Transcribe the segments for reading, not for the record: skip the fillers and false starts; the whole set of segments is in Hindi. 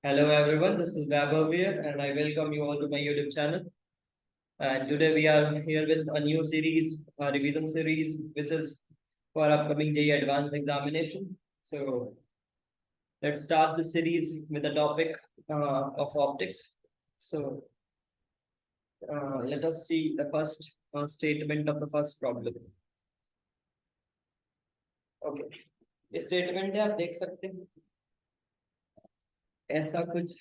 Hello everyone, this is Vaibhav here and I welcome you all to my YouTube channel. And today we are here with a new series, a revision series, which is for upcoming JEE Advanced examination. So let's start the series with the topic of optics. So let us see the first statement of the first problem. Okay, ये statement है, आप देख सकते हैं ऐसा कुछ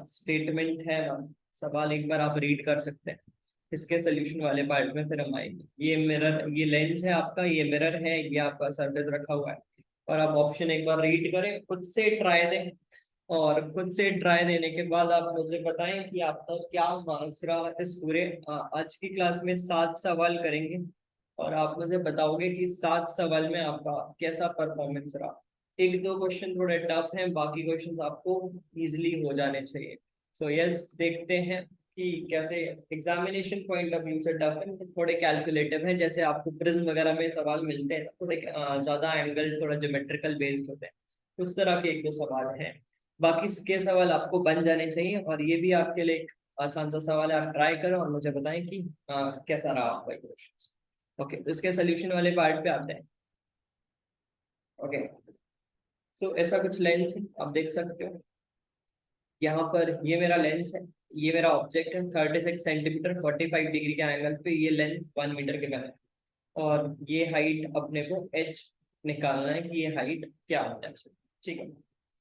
स्टेटमेंट है ना। सवाल एक बार आप रीड कर सकते हैं। इसके सोल्यूशन वाले पार्ट में फिर हम आएंगे। ये मिरर, ये लेंस है आपका, ये मिरर है, ये आपका सरफेस रखा हुआ है और आप ऑप्शन एक बार रीड करें, खुद से ट्राई दें और खुद से ट्राई देने के बाद आप मुझे बताएं कि आपका क्या मार्क्स रहा। इस पूरे आज की क्लास में 7 सवाल करेंगे और आप मुझे बताओगे कि 7 सवाल में आपका कैसा परफॉर्मेंस रहा। एक दो क्वेश्चन थोड़े टफ हैं, बाकी क्वेश्चन आपको इजीली हो जाने चाहिए। सो यस, देखते हैं कि कैसे एग्जामिनेशन पॉइंट ऑफ व्यू से टफ है, थोड़े कैलकुलेटिव हैं। जैसे आपको प्रिज्म वगैरह में सवाल मिलते हैं, थोड़े ज्यादा एंगल, थोड़ा ज्योमेट्रिकल बेस्ड होते हैं, उस तरह के एक दो सवाल हैं। बाकी के सवाल आपको बन जाने चाहिए और ये भी आपके लिए एक आसान सा सवाल है। आप ट्राई करो और मुझे बताएं कि कैसा रहा आपका क्वेश्चन। ओके, तो इसके सोल्यूशन वाले पार्ट पे आते हैं। ओके, सो ऐसा कुछ लेंस है, आप देख सकते हो यहाँ पर। ये मेरा लेंस है, ये मेरा ऑब्जेक्ट है। 36 सेंटीमीटर 45 डिग्री के एंगल पे ये लेंस 1 मीटर के बना है और ये हाइट अपने को एच निकालना है कि ये हाइट क्या होना चाहिए। ठीक है,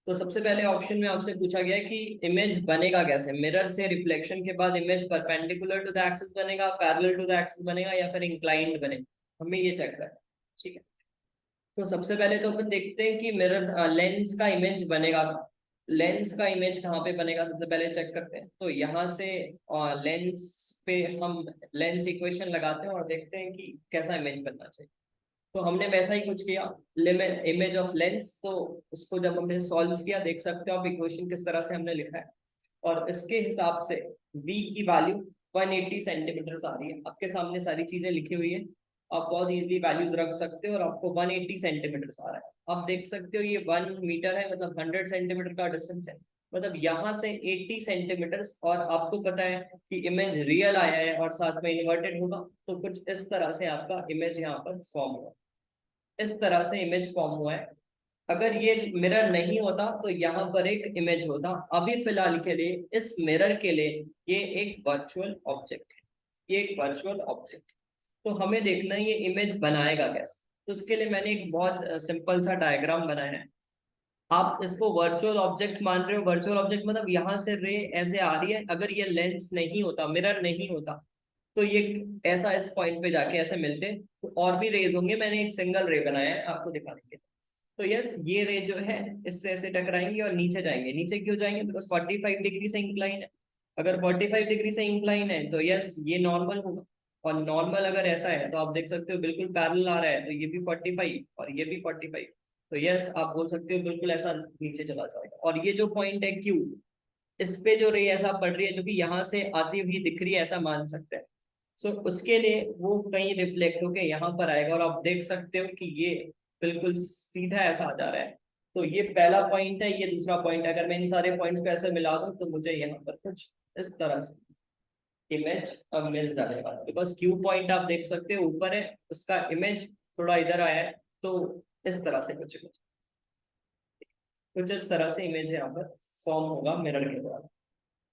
तो सबसे पहले ऑप्शन में आपसे पूछा गया है कि इमेज बनेगा कैसे। मिरर से रिफ्लेक्शन के बाद image perpendicular to the axis बनेगा, पैरेलल टू द एक्सिस बनेगा या फिर इंक्लाइंड बनेगा, हमें ये चेक करना है। ठीक है, तो सबसे पहले तो अपन देखते हैं कि मिरर लेंस का इमेज बनेगा। लेंस का इमेज कहाँ पे बनेगा, सबसे पहले चेक करते हैं। तो यहाँ से लेंस पे हम लेंस इक्वेशन लगाते हैं और देखते हैं कि कैसा इमेज बनना चाहिए। तो हमने वैसा ही कुछ किया, इमेज ऑफ लेंस। तो उसको जब हमने सॉल्व किया, देख सकते हो आप इक्वेशन किस तरह से हमने लिखा है और इसके हिसाब से v की वैल्यू 180 सेंटीमीटर आ रही है। आपके सामने सारी चीजें लिखी हुई है, आप बहुत इजीली वैल्यूज रख सकते हो और आपको 180 सेंटीमीटर आ रहा है। आप देख सकते हो ये 1 मीटर है, मतलब 100 सेंटीमीटर का डिस्टेंस है, मतलब यहाँ से 80 सेंटीमीटर। और आपको पता है कि इमेज रियल आया है और साथ में इन्वर्टेड होगा, तो कुछ इस तरह से आपका इमेज यहाँ पर फॉर्म हुआ। इस तरह से इमेज फॉर्म हुआ है। अगर ये मिरर नहीं होता तो यहाँ पर एक इमेज होता। अभी फिलहाल के लिए इस मिरर के लिए ये एक वर्चुअल ऑब्जेक्ट है, ये एक वर्चुअल ऑब्जेक्ट है। तो हमें देखना है ये इमेज बनाएगा कैसे। तो उसके लिए मैंने एक बहुत सिंपल सा डायग्राम बनाया है। आप इसको वर्चुअल ऑब्जेक्ट मान रहे हो। वर्चुअल ऑब्जेक्ट मतलब यहाँ से रे ऐसे आ रही है। अगर ये लेंस नहीं होता, मिरर नहीं होता, तो ये ऐसा इस पॉइंट पे जाके ऐसे मिलते तो और भी रेज होंगे। मैंने एक सिंगल रे बनाया है आपको दिखाने के लिए। तो यस, ये रे जो है इससे ऐसे टकराएंगे और नीचे जाएंगे। नीचे क्यों जाएंगे, बिकॉज 45 डिग्री से इंक्लाइन है। अगर 45 डिग्री से इंक्लाइन है तो यस ये नॉर्मल होगा। और नॉर्मल अगर ऐसा है तो आप देख सकते हो बिल्कुल पैरेलल आ रहा है, तो ये भी 45 और ये भी 45। तो यस आप बोल सकते हो बिल्कुल ऐसा नीचे चला जाएगा। और ये जो पॉइंट है क्यू, इस पे जो रे ऐसा पड़ रही है जो कि यहाँ से आती हुई दिख रही है, ऐसा मान सकते हैं। सो उसके लिए वो कहीं रिफ्लेक्ट होके यहाँ पर आएगा और आप देख सकते हो कि ये बिल्कुल सीधा ऐसा आ जा रहा है। तो ये पहला पॉइंट है, ये दूसरा पॉइंट है। अगर मैं इन सारे पॉइंट्स को ऐसे मिला दूं तो मुझे यहाँ पर कुछ इस तरह से इमेज अब मिल जाने वाला। बिकॉज क्यू पॉइंट आप देख सकते हो ऊपर है, उसका इमेज थोड़ा इधर आया है। तो इस तरह से कुछ कुछ इस तरह से इमेज यहाँ पर फॉर्म होगा मिरर के द्वारा।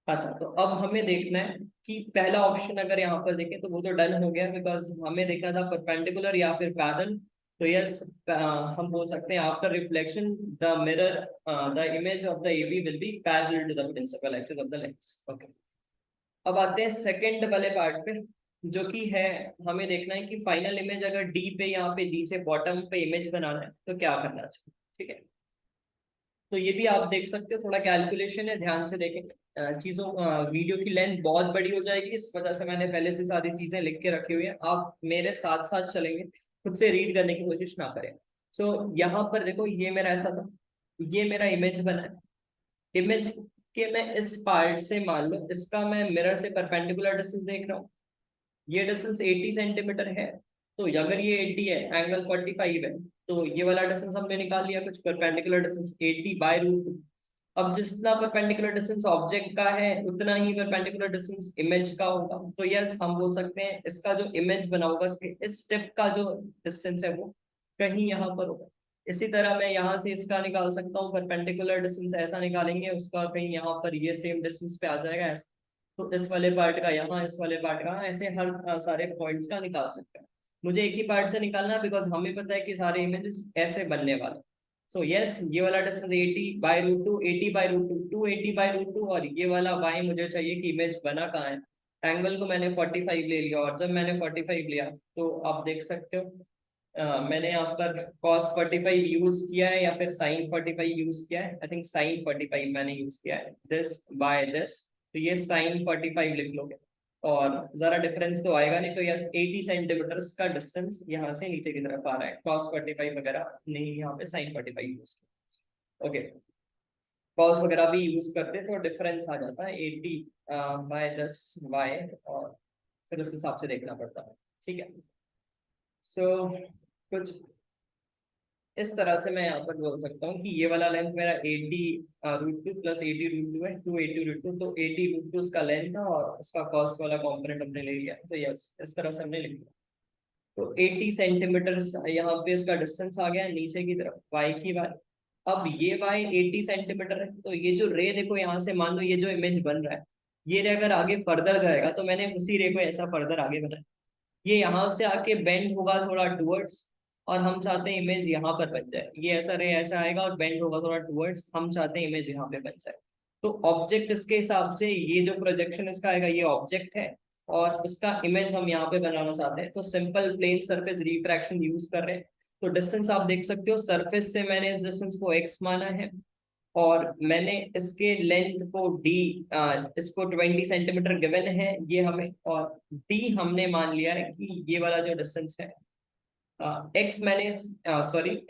अच्छा, तो अब हमें देखना है कि पहला ऑप्शन अगर यहाँ पर देखें तो वो तो डन हो गया, बिकॉज हमें देखना था परपेंडिकुलर या फिर पैरेलल। तो यस, हम बोल सकते हैं after reflection the mirror, the image of the AB will be parallel to the principal axis of the lens. Okay, अब आते हैं सेकंड वाले पार्ट पे, जो कि है हमें देखना है कि फाइनल इमेज अगर डी पे, यहाँ पे नीचे बॉटम पे इमेज बनाना है तो क्या करना चाहिए। ठीक है, तो ये भी आप देख सकते हो, थोड़ा कैलकुलेशन है, ध्यान से देखें चीजों। वीडियो की लेंथ बहुत बड़ी हो जाएगी, इस वजह से मैंने पहले से सारी चीजें लिख के रखी हुई है। आप मेरे साथ साथ चलेंगे, खुद से रीड करने की कोशिश ना करें। सो यहाँ पर देखो, ये मेरा ऐसा था, ये मेरा इमेज बना है। इमेज के मैं इस पार्ट से, मान लो इसका मैं मिरर से परपेंडिकुलर डिस्टेंस देख रहा हूँ, ये डिस्टेंस 80 सेंटीमीटर है। तो अगर ये 80 है, एंगल 45 है, तो ये वाला डिस्टेंस हमने निकाल लिया, कुछ परपेंडिकुलर डिस्टेंस 80 बाय रूट। अब जितना परपेंडिकुलर डिस्टेंस ऑब्जेक्ट का है उतना ही परपेंडिकुलर डिस्टेंस इमेज का होगा। तो यस हम बोल सकते हैं इसका जो इमेज बना होगा इसके इस टिप का जो डिस्टेंस है वो कहीं यहाँ पर होगा। इसी तरह मैं यहाँ से इसका निकाल सकता हूँ, परपेंडिकुलर डिस्टेंस ऐसा निकालेंगे उसका कहीं यहाँ पर ये सेम डिस्टेंस पे आ जाएगा ऐसा। तो इस वाले पार्ट का यहाँ, इस वाले पार्ट का ऐसे हर सारे पॉइंट्स का निकाल सकते हैं। मुझे एक ही पार्ट से निकालना है बिकॉज हमें पता है कि सारे इमेजेस ऐसे बनने वाले। सो यस ये वाला डिस्टेंस 80/√2, 80/√2, 280/√2, और ये वाला y मुझे चाहिए कि इमेज बना कहाँ है। एंगल को मैंने 45 ले लिया, और जब मैंने 45 लिया तो आप देख सकते हो मैंने यहाँ पर cos 45 यूज किया है या फिर sin 45 यूज किया है। आई थिंक sin 45 मैंने यूज किया है, दिस बाय दिस। तो ये sin 45 लिख लोगे और जरा डिफरेंस तो आएगा नहीं। तो यस 80 सेंटीमीटर का डिस्टेंस यहाँ से नीचे की तरफ आ रहा है, cos 45 वगैरह नहीं, यहाँ पे sin 45 यूज किया। ओके, cos वगैरह भी यूज करते तो डिफरेंस आ जाता है 80/10y, और फिर उस हिसाब से देखना पड़ता है। ठीक है, सो कुछ इस तरह से मैं यहाँ पर बोल सकता हूँ कि ये वाला लेंथ मेरा 80√2 प्लस 80√2 है, 280√2। तो 80√2 उसका लेंथ था और उसका कॉस्ट वाला कॉम्पोनेंट हमने ले लिया। तो यस इस तरह से हमने लिख लिया। तो 80 सेंटीमीटर यहाँ पे इसका डिस्टेंस आ गया नीचे की तरफ y की वैल्यू। अब ये y 80 सेंटीमीटर है, तो ये जो रे देखो यहाँ से मान लो ये जो इमेज बन रहा है, ये रे अगर आगे फर्दर जाएगा तो मैंने उसी रे को ऐसा फर्दर आगे बनाया, ये यहाँ से आके बेंड होगा थोड़ा टुवर्ड्स, और हम चाहते हैं इमेज यहाँ पर बन जाए। ये ऐसा रे ऐसा आएगा और बेंड होगा थोड़ा टुवर्ड्स, हम चाहते हैं इमेज यहाँ पे बन जाए। तो ऑब्जेक्ट इसके हिसाब से ये जो प्रोजेक्शन इसका आएगा ये ऑब्जेक्ट है, और इसका इमेज हम यहाँ पे बनाना चाहते हैं। तो simple plain surface refraction use कर रहे हैं। तो डिस्टेंस आप देख सकते हो, सरफेस से मैंने इस डिस्टेंस को x माना है, और मैंने इसके लेंथ को d, इसको 20 सेंटीमीटर गिवन है ये हमें, और d हमने मान लिया है कि ये वाला जो डिस्टेंस है x मैंने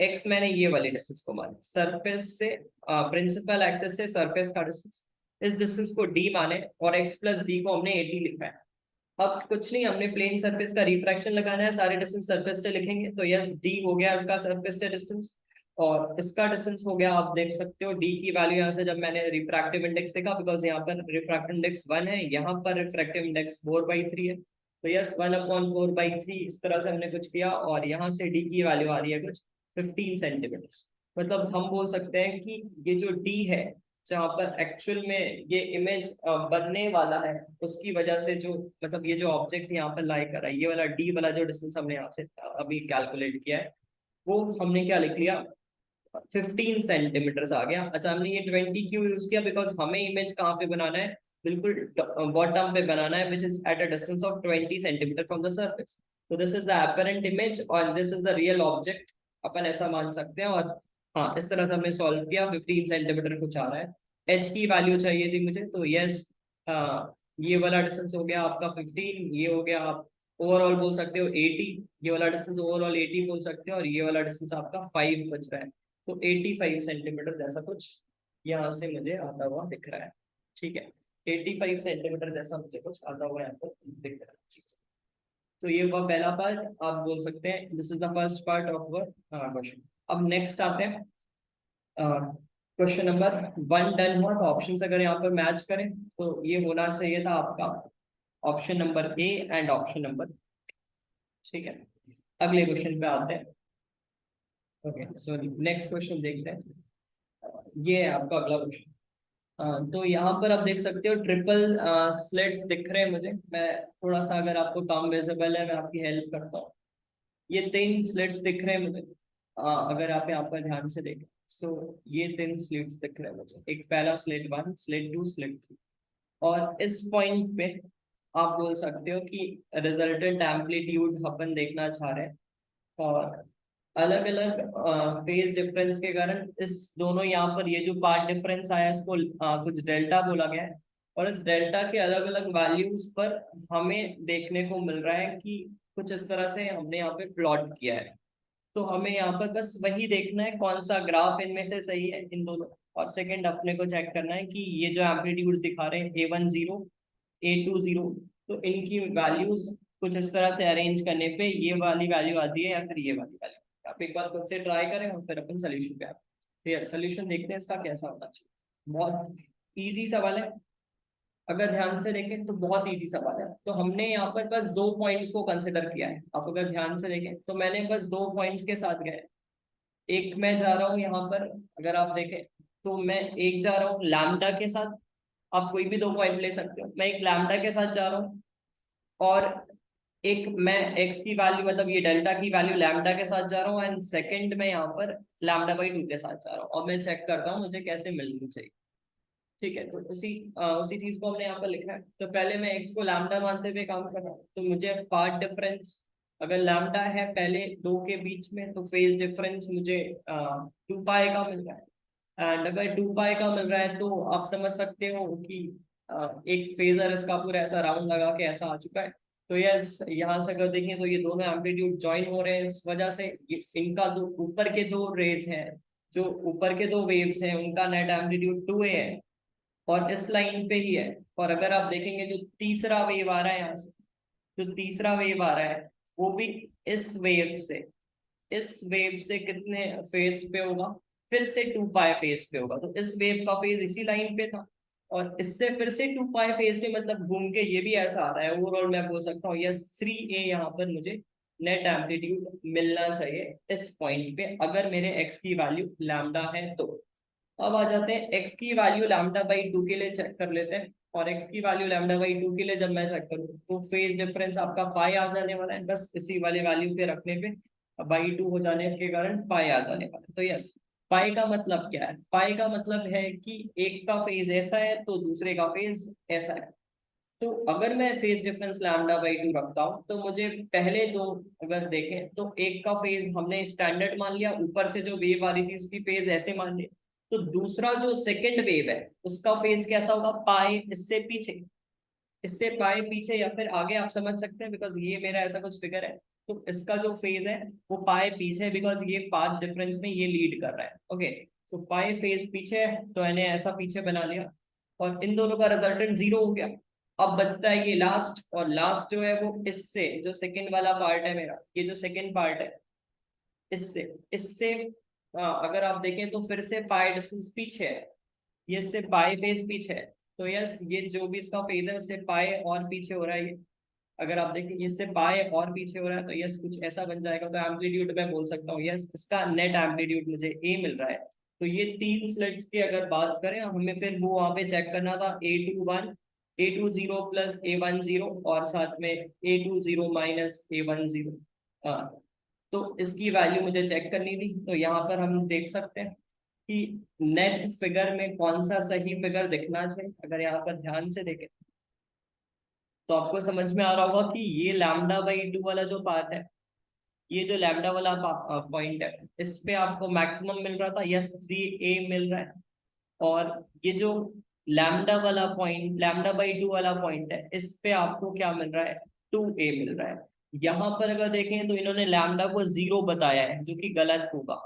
x मैंने ये वाली डिस्टेंस को माना, सरफेस से प्रिंसिपल एक्सेस से सरफेस का डिस्टेंस, इस डिस्टेंस को d माने, और x प्लस d को हमने 80 लिखा है। अब कुछ नहीं, हमने प्लेन सरफेस का रिफ्रैक्शन लगाना है, सारे डिस्टेंस सरफेस से लिखेंगे। तो यस d हो गया इसका सरफेस से डिस्टेंस, और इसका डिस्टेंस हो गया, आप देख सकते हो d की वैल्यू यहाँ से जब मैंने रिफ्रैक्टिव इंडेक्स देखा, बिकॉज यहाँ पर रिफ्रैक्टिव इंडेक्स 1 है, यहाँ पर रिफ्रैक्टिव इंडेक्स 4/3 है। तो यस 1/4/3 इस तरह से हमने कुछ किया, और यहाँ से d की वैल्यू आ रही है कुछ 15 सेंटीमीटर। मतलब हम बोल सकते हैं कि ये जो d है जहाँ पर एक्चुअल में ये इमेज बनने वाला है, उसकी वजह से जो मतलब ये जो ऑब्जेक्ट यहाँ पर लाई कर रहा है, ये वाला डी वाला जो डिस्टेंस हमने यहाँ से अभी कैलकुलेट किया है, वो हमने क्या लिख लिया 15 सेंटीमीटर आ गया। अच्छा हमने ये 20 क्यों यूज किया, बिकॉज हमें इमेज कहाँ पे बनाना है, बिल्कुल बॉटम पे बनाना है, which is at a distance of 20 centimetre from the surface. तो this is the apparent image और this is the real object, अपन ऐसा मान सकते हैं। और हाँ इस तरह से हमने सॉल्व किया, 15 सेंटीमीटर कुछ आ रहा है। एच की वैल्यू चाहिए थी मुझे, तो यस ये वाला डिस्टेंस हो गया आपका 15, ये हो गया आप ओवरऑल बोल सकते हो 80, ये वाला डिस्टेंस ओवरऑल 80 बोल सकते हो, और ये वाला डिस्टेंस आपका 5 बच रहा है। तो 85 सेंटीमीटर जैसा कुछ यहाँ से मुझे आता हुआ दिख रहा है। ठीक है, 85 सेंटीमीटर जैसा मुझे कुछ आता हुआ यहाँ पर दिख रहा है। ठीक है, तो ये हुआ पहला पार्ट, आप बोल सकते हैं this is the first part of question. अब नेक्स्ट आते हैं क्वेश्चन नंबर 1 डन हुआ, तो ऑप्शन अगर यहाँ पर मैच करें तो ये होना चाहिए था आपका option number A and option number. ठीक है, अगले क्वेश्चन पे आते हैं। ओके सो नेक्स्ट क्वेश्चन देखते हैं, ये है आपका अगला क्वेश्चन। तो यहाँ पर आप देख सकते हो ट्रिपल स्लिट्स दिख रहे हैं मुझे। मैं थोड़ा सा अगर आपको कम विजिबल है मैं आपकी हेल्प करता हूँ। ये 3 स्लिट्स दिख रहे हैं मुझे, अगर आप यहाँ पर ध्यान से देखें। सो ये 3 स्लिट्स दिख रहे हैं मुझे, एक पहला स्लिट 1, स्लिट 2, स्लिट 3। और इस पॉइंट पे आप बोल सकते हो कि रिजल्टेंट एम्पलीट्यूड अपन देखना चाह रहे हैं, और अलग अलग फेज डिफरेंस के कारण इस दोनों यहाँ पर ये जो पार्ट डिफरेंस आया इसको कुछ डेल्टा बोला गया है, और इस डेल्टा के अलग अलग वैल्यूज पर हमें देखने को मिल रहा है कि कुछ इस तरह से हमने यहाँ पे प्लॉट किया है। तो हमें यहाँ पर बस वही देखना है कौन सा ग्राफ इनमें से सही है इन दोनों, और सेकंड अपने को चेक करना है कि ये जो एम्पलीट्यूड दिखा रहे हैं A10 A20, तो इनकी वैल्यूज कुछ इस तरह से अरेंज करने पे ये वाली वैल्यू आती है या फिर ये वाली वैल्यू। आप एक बार खुद से ट्राई करें और फिर अपन सोल्यूशन पे आते हैं। सोल्यूशन देखते हैं इसका कैसा होना चाहिए। बहुत इजी सवाल है, अगर ध्यान से देखें तो बहुत इजी सवाल है। तो हमने यहाँ पर बस दो पॉइंट्स को कंसिडर किया है। आप अगर ध्यान से देखें तो मैंने बस दो पॉइंट्स के साथ गए। एक मैं जा रहा हूँ यहाँ पर, अगर आप देखें तो मैं एक जा रहा हूँ लैम्डा के साथ। आप कोई भी दो पॉइंट ले सकते हो, मैं एक लैम्डा के साथ जा रहा हूँ, और एक मैं एक्स की वैल्यू मतलब ये डेल्टा की वैल्यू लैम्डा के साथ जा रहा हूँ, एंड सेकंड में यहाँ पर लैम्डा/2 के साथ जा रहा हूँ, और मैं चेक करता हूँ मुझे कैसे मिलनी चाहिए। ठीक है, तो उसी चीज को हमने यहाँ पर लिखा है। तो पहले मैं एक्स को लैम्डा मानते हुए काम कर रहा हूँ, तो मुझे पाथ डिफरेंस, अगर लैम्डा है पहले दो के बीच में, तो फेज डिफरेंस मुझे 2 पाई का मिल रहा है। एंड अगर 2 पाई का मिल रहा है तो आप समझ सकते हो कि एक फेजर इसका पूरा ऐसा राउंड लगा के ऐसा आ चुका है। तो यस, यहाँ से अगर देखें तो ये दोनों एम्पलीट्यूड ज्वाइन हो रहे हैं, इस वजह से इनका दो ऊपर के दो रेज हैं, जो ऊपर के दो वेव्स हैं उनका नेट एम्पलीट्यूड 2a है, और इस लाइन पे ही है। और अगर आप देखेंगे जो तीसरा वेव आ रहा है यहाँ से, जो तीसरा वेव आ रहा है वो भी इस वेव से कितने फेज पे होगा, फिर से 2 पाई फेज पे होगा। तो इस वेव का फेज इसी लाइन पे था, और इससे फिर से 2 पाई फेज पे, मतलब घूम के ये भी ऐसा आ रहा है। ओवरऑल मैं बोल सकता हूँ यस 3a यहाँ पर मुझे नेट एम्पलीट्यूड मिलना चाहिए इस पॉइंट पे, अगर मेरे x की वैल्यू लैम्डा है तो। अब आ जाते हैं x की वैल्यू लैम्डा/2 के लिए चेक कर लेते हैं। और x की वैल्यू लैम्डा/2 के लिए जब मैं चेक करूँ तो फेज डिफरेंस आपका पाई आ जाने वाला है, बस इसी वाले वैल्यू पे रखने पे /2 हो जाने के कारण पाई आ जाने वाला है। तो यस, पाई का मतलब क्या है? पाई का मतलब है कि एक का फेज ऐसा है तो दूसरे का फेज ऐसा है। तो अगर मैं फेज डिफरेंस लैम्डा/2 रखता हूँ तो मुझे पहले दो अगर देखें तो एक का फेज हमने स्टैंडर्ड मान लिया, ऊपर से जो वेव आ रही थी उसकी फेज ऐसे मान लिया। तो दूसरा जो सेकंड वेव है उसका फेज कैसा होगा? पाई इससे पीछे, इससे पाई पीछे या फिर आगे, आप समझ सकते हैं, बिकॉज ये मेरा ऐसा कुछ फिगर है। तो इसका जो फेज है वो पाई पीछे, बिकॉज ये पाथ डिफरेंस में ये लीड कर रहा है। ओके, तो पाई फेज पीछे है तो मैंने ऐसा पीछे बना लिया, और इन दोनों का रिजल्टेंट 0 हो गया। अब बचता है ये लास्ट, और लास्ट जो है वो इससे, जो सेकंड वाला पार्ट है मेरा, ये जो सेकंड पार्ट है, इससे इससे अगर आप देखें तो फिर से पाई डिस्टेंस पीछे है, ये इससे पाई फेज पीछे है। तो यस, ये जो भी इसका फेज है उससे पाई और पीछे हो रहा है ये। अगर आप देखें इससे पाई और पीछे हो रहा है, तो यस कुछ ऐसा बन जाएगा। तो एम्पलीट्यूड मैं बोल सकता हूँ यस, इसका नेट एम्पलीट्यूड मुझे ए मिल रहा है। तो ये तीन स्लिट्स की अगर बात करें, हमें फिर वो वहां पे चेक करना था A21 A20 प्लस A10, और साथ में A20 माइनस A10। हाँ, तो इसकी वैल्यू मुझे चेक करनी थी। तो यहाँ पर हम देख सकते हैं कि नेट फिगर में कौन सा सही फिगर दिखना चाहिए। अगर यहाँ पर ध्यान से देखें तो आपको समझ में आ रहा होगा कि ये लैम्डा/2 वाला जो पार्ट है, ये जो लैम्डा वाला पॉइंट है, इस पे आपको मैक्सिमम मिल रहा था, यस 3a मिल रहा है। और ये जो लैम्डा/2 वाला पॉइंट है, इस पे आपको क्या मिल रहा है? 2a मिल रहा है। यहाँ पर अगर देखें तो इन्होंने लैम्डा को 0 बताया है, जो कि गलत होगा।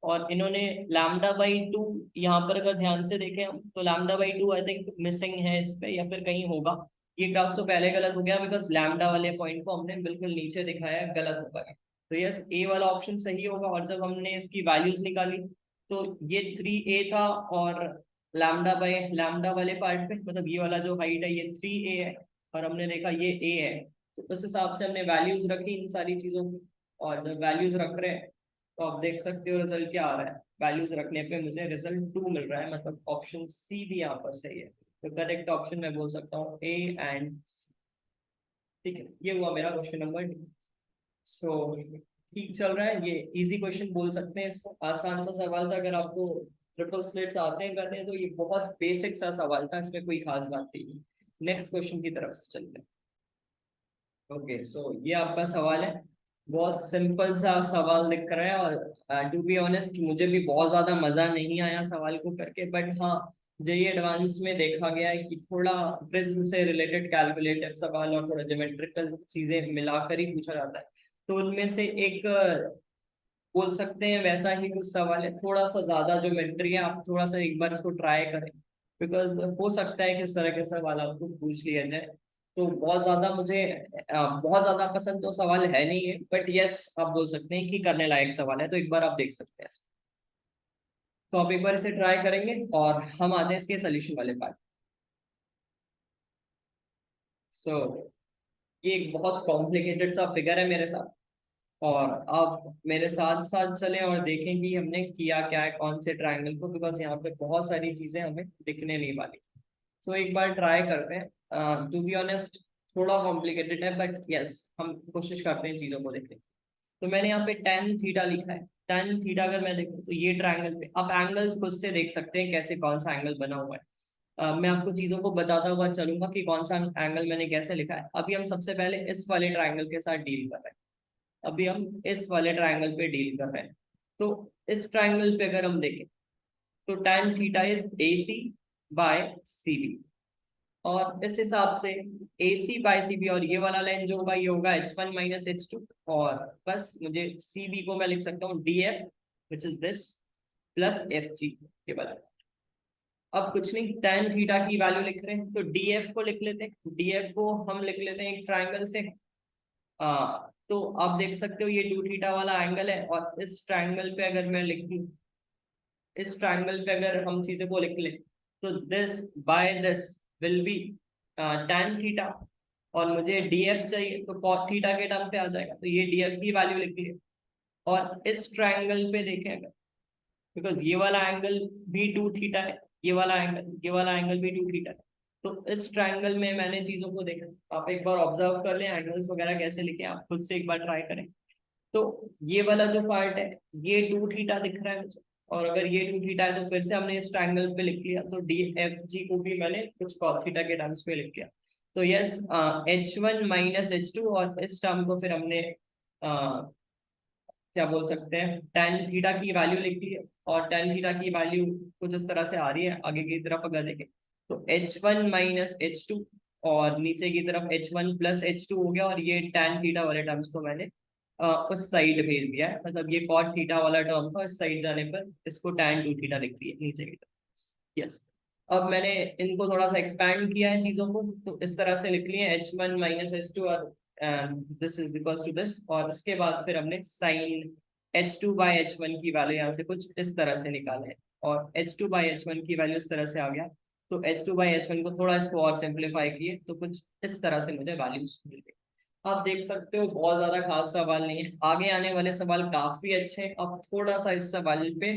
और इन्होंने लैम्डा/2, यहाँ पर अगर ध्यान से देखें हम तो लैम्डा/2 आई थिंक मिसिंग है इस पे, या फिर कहीं होगा। ये ग्राफ तो पहले गलत हो गया, बिकॉज लैम्डा वाले पॉइंट को हमने बिल्कुल नीचे दिखाया है, गलत होगा ये। तो यस, ए वाला ऑप्शन सही होगा। और जब हमने इसकी वैल्यूज निकाली तो ये 3a था, और लैम्डा वाले पार्ट पे, मतलब ये वाला जो हाइट है ये 3a है, और हमने देखा ये a है। तो उस हिसाब से हमने वैल्यूज रखी इन सारी चीजों की। और जब वैल्यूज रख रहे हैं तो आप देख सकते हो रिजल्ट क्या आ रहा है। वैल्यूज रखने पे मुझे रिजल्ट 2 मिल रहा है, मतलब ऑप्शन सी भी यहाँ पर सही है। तो करेक्ट ऑप्शन मैं बोल सकता हूँ A एंड C। ठीक है, ये हुआ मेरा क्वेश्चन नंबर 2। सो ठीक चल रहा है, ये इजी क्वेश्चन बोल सकते हैं इसको, आसान सा सवाल था। अगर आपको ट्रिपल स्लिट्स आते हैं करने तो ये बहुत बेसिक सा सवाल था, इसमें कोई खास बात नहीं। नेक्स्ट क्वेश्चन की तरफ चलते हैं। ओके, सो ये आपका सवाल है, बहुत सिंपल सा सवाल दिख रहा है। और टू बी ऑनेस्ट मुझे भी बहुत ज्यादा मजा नहीं आया सवाल को करके, बट हाँ, जेई एडवांस में देखा गया है कि थोड़ा प्रिज्म से रिलेटेड कैलकुलेटेड सवाल और थोड़ा ज्योमेट्रिकल चीजें मिलाकर ही पूछा जाता है। तो उनमें से एक बोल सकते हैं वैसा ही कुछ सवाल है, थोड़ा सा ज्यादा ज्योमेट्री है। आप थोड़ा सा एक बार इसको ट्राई करें, बिकॉज हो सकता है कि इस तरह के सवाल आपको पूछ लिया जाए। तो बहुत ज्यादा पसंद तो सवाल है नहीं है, बट यस आप बोल सकते हैं कि करने लायक सवाल है, तो एक बार आप देख सकते हैं। तो आप एक बार इसे ट्राई करेंगे और हम आते हैं इसके सोल्यूशन वाले पार्ट। सो ये एक बहुत कॉम्प्लिकेटेड सा फिगर है मेरे साथ, और आप मेरे साथ साथ चलें और देखें कि हमने किया क्या है कौन से ट्रायंगल को, बिकॉज यहाँ पे बहुत सारी चीजें हमें दिखने नहीं वाली। सो एक बार ट्राई करते हैं। टू बी ऑनेस्ट थोड़ा कॉम्प्लिकेटेड है, बट यस हम कोशिश करते हैं चीजों को देखने की। तो मैंने यहाँ पे टेन थीटा लिखा है। टेन थीटा अगर मैं देखूँ तो ये ट्रायंगल पे आप एंगल्स खुद से देख सकते हैं कैसे कौन सा एंगल बना हुआ है। मैं आपको चीजों को बताता हुआ चलूंगा कि कौन सा एंगल मैंने कैसे लिखा है। अभी हम सबसे पहले इस वाले ट्रायंगल के साथ डील कर रहे हैं। अभी हम इस वाले ट्रायंगल पे डील कर रहे हैं। तो इस ट्रायंगल पे अगर हम देखें तो tan theta is AC by CB, और इस हिसाब से AC बाय CB, और ये वाला लाइन जो होगा ये होगा H1 माइनस H2, और बस मुझे CB को मैं लिख सकता हूँ DF which is this plus FG के बराबर। अब कुछ नहीं, tan थीटा की वैल्यू लिख रहे हैं तो DF को लिख लेते हैं। DF को हम लिख लेते हैं एक ट्राइंगल से। तो आप देख सकते हो ये 2 थीटा वाला एंगल है, और इस ट्राइंगल पे अगर मैं लिख दूं, इस ट्राइंगल पे अगर हम चीजें को लिख ले तो this by this will be tan theta, और मुझे DF चाहिए तो cot थीटा के टर्म पे आ जाएगा, तो ये DF की वैल्यू लिख ली। और इस ट्राइंगल पे देखें अगर, बिकॉज ये वाला एंगल भी 2 थीटा है, ये वाला एंगल भी 2 थीटा है, तो इस ट्राइंगल में मैंने चीजों को देखा। आप एक बार ऑब्जर्व कर लें एंगल्स वगैरह कैसे लिखे, आप खुद से एक बार ट्राई करें। तो ये वाला जो पार्ट है ये 2 थीटा दिख रहा है मुझे, और अगर ये 2 थीटा है तो फिर से हमने इस ट्राइंगल पे लिख लिया, तो DFG को भी मैंने कुछ cos थीटा के टर्म्स पे लिख लिया। तो यस H1 माइनस H2, और इस टर्म को फिर हमने क्या बोल सकते हैं tan थीटा की वैल्यू लिख ली है, और tan थीटा की वैल्यू कुछ इस तरह से आ रही है आगे की तरफ अगर देखें तो H1 माइनस H2, और नीचे की तरफ H1 प्लस H2 हो गया, और ये tan थीटा वाले टर्म्स को मैंने उस साइड भेज दिया है, मतलब ये cot थीटा वाला टर्म था, इस साइड जाने पर इसको tan 2 थीटा लिख दिया नीचे की तरफ। यस, अब मैंने इनको थोड़ा सा एक्सपैंड किया है चीजों को, तो इस तरह से लिख लिए H1 माइनस H2 और this is equals to this, और उसके बाद फिर हमने साइन H2 बाई H1 की वैल्यू यहाँ से कुछ इस तरह से निकाले, और H2 बाई H1 की वैल्यू इस तरह से आ गया। तो H2 बाई H1 को थोड़ा इसको और सिंप्लीफाई किए तो कुछ इस तरह से मुझे वैल्यूज मिल गई। आप देख सकते हो बहुत ज्यादा खास सवाल नहीं है, आगे आने वाले सवाल काफी अच्छे हैं। आप थोड़ा सा इस सवाल पे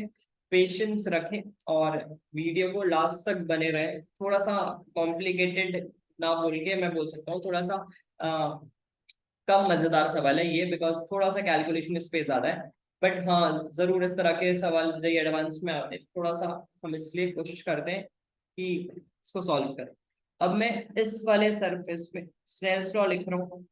पेशेंस रखें और वीडियो को लास्ट तक बने रहे। थोड़ा सा कॉम्प्लिकेटेड ना बोल के मैं बोल सकता हूँ थोड़ा सा कम मजेदार सवाल है ये, बिकॉज थोड़ा सा कैलकुलेशन इस पे ज्यादा है। बट हाँ जरूर इस तरह के सवाल जो एडवांस में आते हैं थोड़ा सा हम इसलिए कोशिश करते हैं कि इसको सॉल्व करें। अब मैं इस वाले सरफेस पे स्नेल्स लॉ लिख रहा हूँ,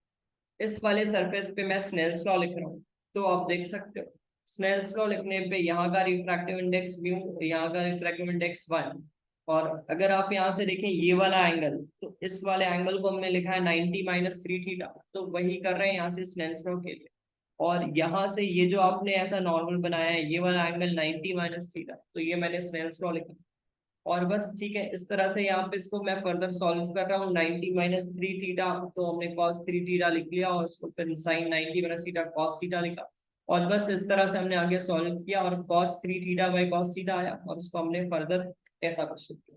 इस वाले सरफेस पे मैं स्नेल्स लॉ लिख रहा हूँ। तो आप देख सकते हो स्नेल्स लॉ लिखने पे यहाँ का रिफ्रैक्टिव इंडेक्स म्यू, यहाँ का रिफ्रैक्टिव इंडेक्स 1, और अगर आप यहाँ से देखें ये वाला एंगल, तो इस वाले एंगल को हमने लिखा है 90 माइनस 3 थीटा, तो वही कर रहे हैं यहाँ से स्नेल्स लॉ के लिए। और यहाँ से ये जो आपने ऐसा नॉर्मल बनाया है ये वाला एंगल 90 माइनस थीटा, तो ये मैंने स्नेल्स लॉ लिखा। और बस ठीक है, इस तरह से यहाँ पे इसको मैं फर्दर सॉल्व कर रहा हूँ। 90 माइनस 3 थीटा तो हमने cos 3 थीटा लिख लिया, और उसको फिर sin 90 minus theta cos theta लिखा, और बस इस तरह से हमने आगे सॉल्व किया, और cos 3 theta by cos theta आया, और उसको हमने फर्दर ऐसा कुछ लिख लिया।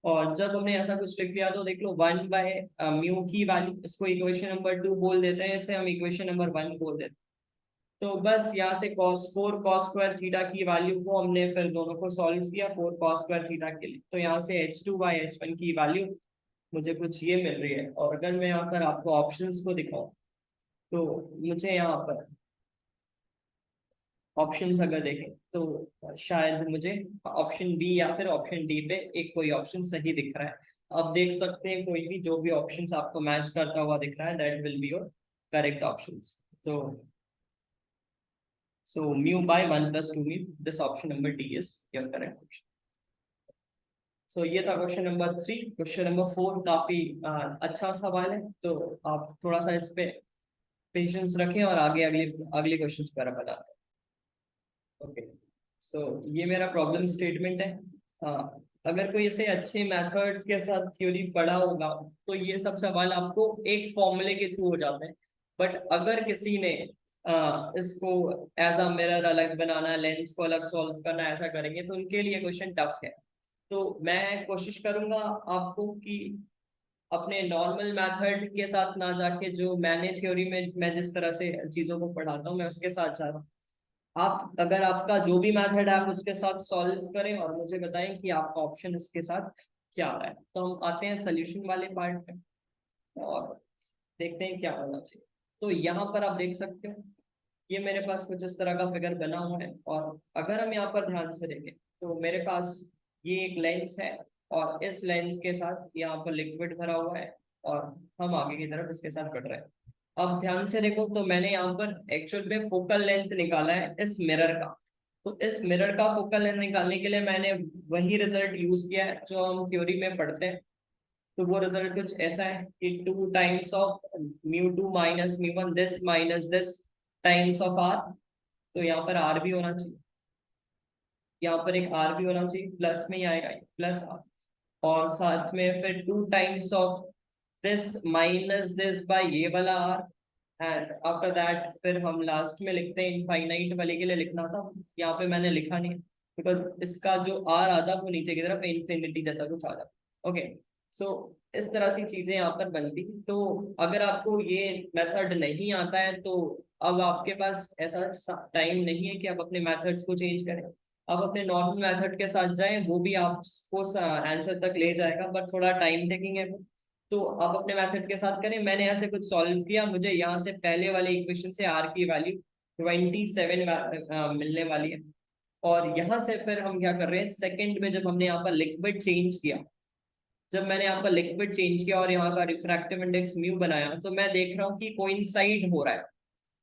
और जब हमने ऐसा कुछ लिख लिया तो देख लो 1 बाय म्यू की वैल्यू, इसको इक्वेशन नंबर 2 बोल देते हैं, इसे हम इक्वेशन नंबर 1 बोल देते हैं। तो बस यहाँ से cos स्क्वायर थीटा की वैल्यू को हमने फिर दोनों को सॉल्व किया 4 cos स्क्वायर थीटा के लिए, तो यहाँ से H2 बाई H1 की वैल्यू मुझे कुछ ये मिल रही है। और अगर मैं यहाँ पर आपको ऑप्शंस को दिखाऊं तो मुझे यहाँ पर ऑप्शंस अगर देखें तो शायद मुझे ऑप्शन बी या फिर ऑप्शन डी पे एक कोई ऑप्शन सही दिख रहा है। आप देख सकते हैं कोई भी जो भी ऑप्शंस आपको मैच करता हुआ दिख रहा है that will be your correct options. तो so mu by 1 plus 2 mu, this option number D is your correct option. So ये था क्वेश्चन नंबर 3। क्वेश्चन नंबर 4 काफी अच्छा सवाल है, तो आप थोड़ा सा इस पे पेशेंस रखें और आगे अगले अगले क्वेश्चंस पर बताते हैं। ओके, सो ये मेरा प्रॉब्लम स्टेटमेंट है। अगर कोई ऐसे अच्छे मेथड्स के साथ थ्योरी पढ़ा होगा तो ये सब सवाल आपको एक फॉर्मूले के थ्रू हो जाते हैं। बट अगर किसी ने इसको एज अ मिरर अलग बनाना, लेंस को अलग सॉल्व करना, ऐसा करेंगे तो उनके लिए क्वेश्चन टफ है। तो मैं कोशिश करूंगा आपको कि अपने नॉर्मल मेथड के साथ ना जाके, जो मैंने थ्योरी में मैं जिस तरह से चीजों को पढ़ाता हूँ मैं उसके साथ जा रहा हूँ। आप अगर आपका जो भी मेथड है आप उसके साथ सॉल्व करें और मुझे बताएं कि आपका ऑप्शन इसके साथ क्या आ रहा है। तो हम आते हैं सोल्यूशन वाले पार्ट में और देखते हैं क्या होना चाहिए। तो यहाँ पर आप देख सकते हो ये मेरे पास कुछ इस तरह का फिगर बना हुआ है, और अगर हम यहाँ पर ध्यान से देखें तो मेरे पास ये एक लेंस है और इस लेंस के साथ यहाँ पर लिक्विड भरा हुआ है और हम आगे की तरफ इसके साथ बढ़ रहे हैं। अब ध्यान से देखो तो मैंने यहाँ पर एक्चुअल में फोकल लेंथ निकाला है इस मिरर का। तो इस मिरर का फोकल लेंथ निकालने के लिए मैंने वही रिजल्ट यूज किया है जो हम थ्योरी में पढ़ते हैं। तो वो रिजल्ट कुछ ऐसा है कि 2 times of μ2 - μ1 times of R. तो यहाँ पर आर भी होना चाहिए, यहाँ पर एक आर भी होना चाहिए, प्लस में ही आएगा प्लस आर। और साथ में फिर 2 टाइम्स ऑफ दिस - बाय ये वाला आर। एंड आफ्टर दैट फिर हम लास्ट में लिखते हैं, इनफाइनाइट वाले के लिए लिखना था, यहाँ पे मैंने लिखा नहीं बिकॉज इसका जो आर आता वो नीचे की तरफ इन्फिनिटी जैसा कुछ आ जाता। ओके, सो इस तरह से चीजें यहाँ पर बनती। तो अगर आपको ये मेथड नहीं आता है तो अब आपके पास ऐसा टाइम नहीं है कि आप अपने मेथड्स को चेंज करें। आप अपने नॉर्मल मेथड के साथ जाएं, वो भी आपको आंसर तक ले जाएगा, बट थोड़ा टाइम टेकिंग है वो। तो आप अपने मेथड के साथ करें। मैंने यहाँ से कुछ सॉल्व किया, मुझे यहाँ से पहले वाले इक्वेशन से आर की वैल्यू 27 मिलने वाली है। और यहाँ से फिर हम क्या कर रहे हैं, सेकंड में जब हमने यहाँ पर लिक्विड चेंज किया, जब मैंने यहाँ पर लिक्विड चेंज किया और यहाँ का रिफ्रैक्टिव इंडेक्स म्यू बनाया, तो मैं देख रहा हूँ कि कोइंसाइड हो रहा है।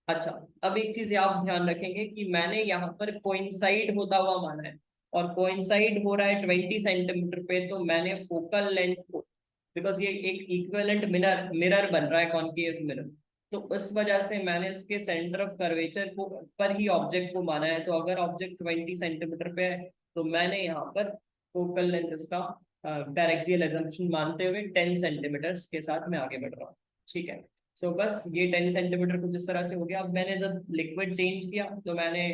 अच्छा, अब एक चीज आप ध्यान रखेंगे कि मैंने यहाँ पर कोइंसाइड होता हुआ माना है, और कोइंसाइड हो रहा है 20 सेंटीमीटर पे, तो मैंने फोकल लेंथ को, बिकॉज ये एक इक्विवेलेंट मिरर मिरर बन रहा है, कॉन्केव मिरर, तो उस वजह से मैंने इसके सेंटर ऑफ कर्वेचर को पर ही ऑब्जेक्ट को माना है। तो अगर ऑब्जेक्ट 20 सेंटीमीटर पे है तो मैंने यहाँ पर फोकल लेंथ इसका डायरेक्शियल एजम्पशन मानते हुए 10 सेंटीमीटर के साथ मैं आगे बढ़ रहा हूँ। ठीक है, सो बस ये 10 सेंटीमीटर कुछ इस तरह से हो गया। अब मैंने जब लिक्विड चेंज किया तो मैंने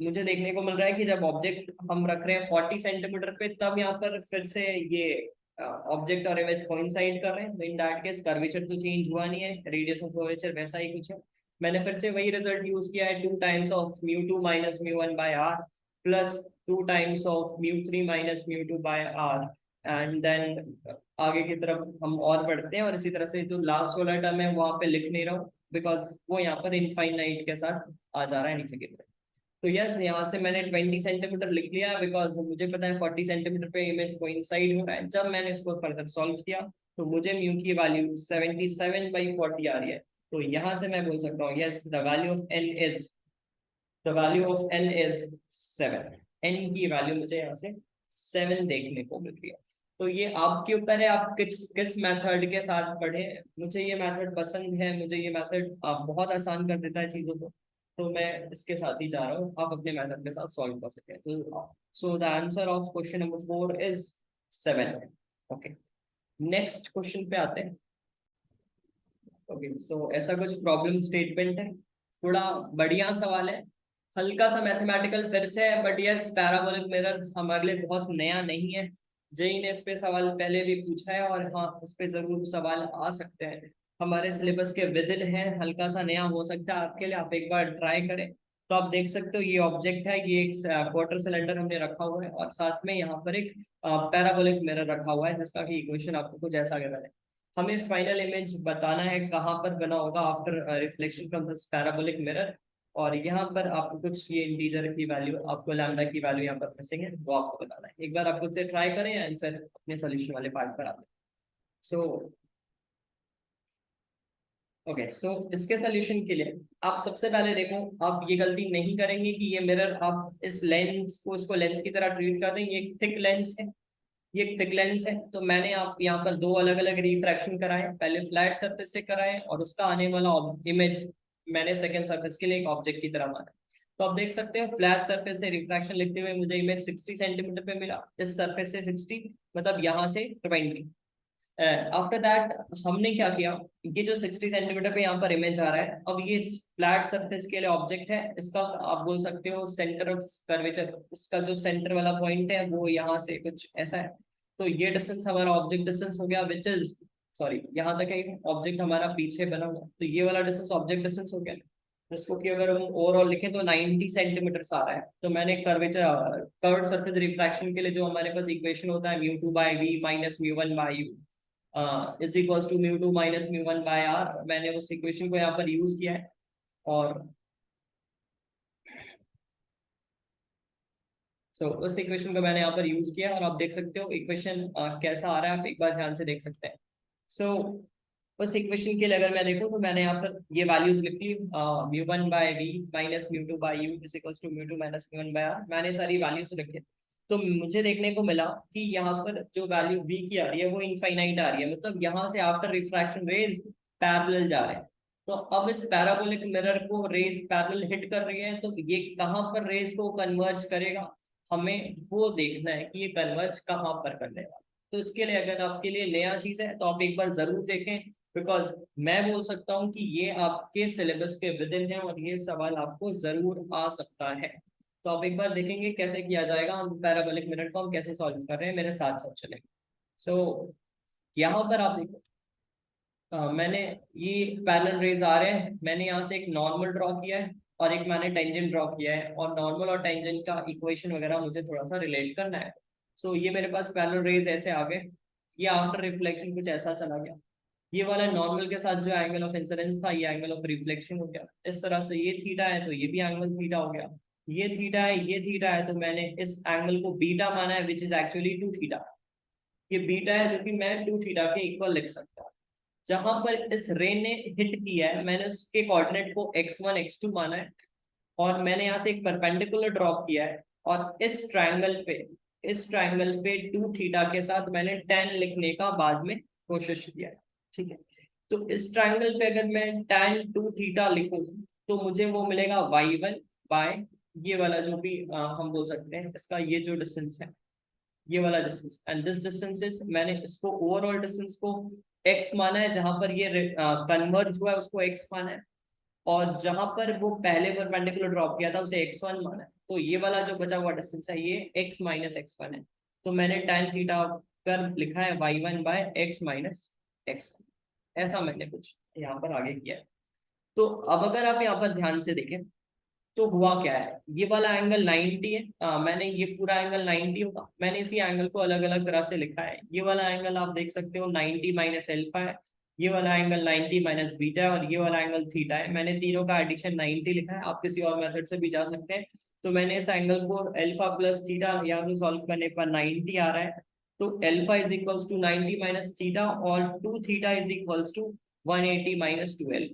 मुझे देखने को मिल रहा है कि जब ऑब्जेक्ट हम रख रहे हैं 40 सेंटीमीटर पे, तब यहाँ पर फिर से ये ऑब्जेक्ट और इमेज कोइंसाइड कर रहे हैं। तो इन दैट केस कर्वेचर तो चेंज हुआ नहीं है, रेडियस ऑफ कर्वेचर वैसा ही कुछ है। मैंने फिर से वही रिजल्ट यूज किया है, 2 times of μ2 - μ1 by R plus 2 times of μ3 - μ2 by R. And then आगे की तरफ हम और बढ़ते हैं, और इसी तरह से जो लास्ट वाला टर्म है वहां पे लिख नहीं रहा हूँ बिकॉज वो यहाँ पर इनफाइनाइट के साथ आ जा रहा है नीचे की तरफ। तो यस, यहाँ से मैंने 20 सेंटीमीटर लिख लिया बिकॉज मुझे पता है 40 सेंटीमीटर पे इमेज कोइंसाइड हो रहा है। जब मैंने इसको फर्दर सॉल्व किया तो मुझे म्यू की वैल्यू 77/40 आ रही है। तो यहाँ से मैं बोल सकता हूँ yes, the value of n is 7। n की वैल्यू मुझे यहाँ से 7 देखने को मिल रही है। तो ये आपके ऊपर है, आप किस किस मेथड के साथ पढ़े। मुझे ये मेथड पसंद है, मुझे ये मेथड बहुत आसान कर देता है चीजों को, तो मैं इसके साथ ही जा रहा हूँ, आप अपने मेथड के साथ सॉल्व कर सकते हैं। तो so the answer of question number 4 is 7। Okay, next question पे आते हैं। ओके, सो ऐसा कुछ प्रॉब्लम स्टेटमेंट है, थोड़ा बढ़िया सवाल है, हल्का सा मैथमेटिकल फिर से है, बट यस पैराबोलिक मिरर हमारे लिए बहुत नया नहीं है। जेई ने इस पे सवाल पहले भी पूछा है, और हाँ इस पे जरूर सवाल आ सकते हैं, हमारे सिलेबस के विद इन है, हल्का सा नया हो सकता है आपके लिए, आप एक बार ट्राई करें। तो आप देख सकते हो ये ऑब्जेक्ट है, ये एक वाटर सिलेंडर हमने रखा हुआ है, और साथ में यहाँ पर एक पैराबोलिक मिरर रखा हुआ है जिसका कि इक्वेशन आपको कुछ ऐसा कह रहा है। हमें फाइनल इमेज बताना है कहाँ पर बना होगा after reflection from this parabolic mirror. और यहाँ पर आपको कुछ ये इंटीजर की वैल्यू, आपको लैम्डा की वैल्यू यहाँ पर मिसिंग है, वो आपको बताना है। एक बार आप खुद से ट्राई करें, आंसर अपने सोल्यूशन वाले पार्ट पर आते हैं। सो ओके, सो इसके सोल्यूशन के लिए आप सबसे पहले देखो, आप ये गलती नहीं करेंगे कि ये मिरर आप इस लेंस को, इसको लेंस की तरह ट्रीट कर दें। ये एक थिक लेंस है, ये एक थिक लेंस है, तो मैंने आप यहाँ पर दो अलग अलग रिफ्रैक्शन कराए, पहले फ्लैट सरफेस से कराए और उसका आने वाला इमेज मैंने सेकंड सरफेस के लिए एक ऑब्जेक्ट की तरह माना। तो आप देख सकते हो फ्लैट सरफेस से रिफ्रैक्शन लिखते हुए मुझे इमेज 60 सेंटीमीटर पे मिला, इस सरफेस से 60 मतलब यहाँ से 20। आफ्टर दैट हमने क्या किया, ये जो 60 सेंटीमीटर पे यहाँ पर इमेज आ रहा है, अब ये फ्लैट सरफेस के लिए ऑब्जेक्ट है, इसका आप बोल सकते हो सेंटर ऑफ कर्वेचर, इसका जो सेंटर वाला पॉइंट है वो यहाँ से कुछ ऐसा है। तो ये डिस्टेंस हमारा ऑब्जेक्ट डिस्टेंस हो गया, विच इज सॉरी यहाँ तक है ऑब्जेक्ट हमारा पीछे बना हुआ, तो ये वाला डिस्टेंस ऑब्जेक्ट डिस्टेंस हो गया, जिसको कि अगर हम ओवरऑल लिखें तो 90 सेंटीमीटर आ रहा है। तो मैंने कर्वेचर कर्व सरफेस रिफ्रैक्शन के लिए जो हमारे पास इक्वेशन होता है mu two by V minus mu one by U is equals to mu two minus mu one by R, मैंने उस इक्वेशन को यहाँ पर यूज किया है। और उस इक्वेशन को मैंने यहाँ पर यूज किया और आप देख सकते हो इक्वेशन कैसा आ रहा है, आप एक बार ध्यान से देख सकते हैं। सो उस इक्वेशन के लिए अगर मैं देखूं तो मैंने यहाँ पर ये वैल्यूज लिख ली, mu one by v minus mu two by u is equals to mu two minus mu one by R, मैंने सारी वैल्यूज लिखी। तो मुझे देखने को मिला कि यहाँ पर जो वैल्यू v की आ रही है वो इनफाइनाइट आ रही है, मतलब यहाँ से आफ्टर रिफ्रैक्शन रेज पैरेलल जा रहे हैं। तो अब इस पैराबोलिक मिरर को रेज पैरेलल हिट कर रही है, तो ये कहाँ पर रेज को कन्वर्ज करेगा, हमें वो देखना है कि ये कन्वर्ज कहाँ पर करने वाला। तो इसके लिए अगर आपके लिए नया चीज है तो आप एक बार जरूर देखें, बिकॉज मैं बोल सकता हूँ कि ये आपके सिलेबस के विद इन है और ये सवाल आपको जरूर आ सकता है। तो आप एक बार देखेंगे कैसे किया जाएगा, हम पैराबोलिक मिरर को हम कैसे सॉल्व कर रहे हैं, मेरे साथ साथ चलेंगे। सो यहाँ पर आप देखो, मैंने ये पैरेलल रेज आ रहे हैं, मैंने यहाँ से एक नॉर्मल ड्रॉ किया है और एक मैंने टेंजेंट ड्रॉ किया है, और नॉर्मल और टेंजेंट का इक्वेशन वगैरह मुझे थोड़ा सा रिलेट करना है। सो ये मेरे पास पैरेलल रेज ऐसे आ गए, ये आफ्टर रिफ्लेक्शन कुछ ऐसा चला गया, ये वाला नॉर्मल के साथ जो एंगल ऑफ इंसिडेंस था ये एंगल ऑफ रिफ्लेक्शन हो गया, इस तरह से ये थीटा है तो ये भी एंगल थीटा हो गया, ये थीटा है ये थीटा है, तो मैंने इस एंगल को बीटा माना है विच इज एक्चुअली 2 थीटा, ये बीटा है जो कि मैं 2 थीटा के इक्वल लिख सकता हूँ। जहां पर इस रे ने हिट किया है मैंने उसके कोऑर्डिनेट को x1 x2 माना है, और मैंने यहाँ से एक परपेंडिकुलर ड्रॉ किया है, और इस ट्रायंगल पे 2 थीटा के साथ मैंने tan लिखने का बाद में कोशिश किया है। ठीक है, तो इस ट्रायंगल पे अगर मैं tan 2 थीटा लिखूं तो मुझे वो मिलेगा y1 बाय ये वाला जो भी हम बोल सकते हैं इसका ये जो डिस्टेंस है, ये वाला distance, and this distance is, मैंने इसको ओवरऑल डिस्टेंस को x माना है, जहां पर ये कन्वर्ज हुआ है उसको x माना है, और जहां पर वो पहले परपेंडिकुलर ड्रॉप किया था उसे x1 माना है, तो ये वाला जो बचा हुआ डिस्टेंस है ये x माइनस x1 है। तो मैंने tan थीटा पर लिखा है y1 bye x minus x1, ऐसा मैंने कुछ यहाँ पर आगे किया है। तो अब अगर आप यहाँ पर ध्यान से देखें तो हुआ क्या है, ये वाला एंगल 90 है, मैंने ये पूरा एंगल 90 होगा, मैंने इसी एंगल को अलग अलग तरह से लिखा है, ये वाला एंगल आप देख सकते हो 90 माइनस एल्फा है, ये वाला एंगल 90 माइनस बीटा है, और ये वाला एंगल थीटा है, मैंने तीनों का एडिशन 90 लिखा है, आप किसी और मेथड से भी जा सकते हैं। तो मैंने इस एंगल को एल्फा प्लस थीटा यहाँ से सॉल्व करने पर 90 आ रहा है, तो alpha is equals to 90 minus theta, और 2 theta is equals to 180 minus 12।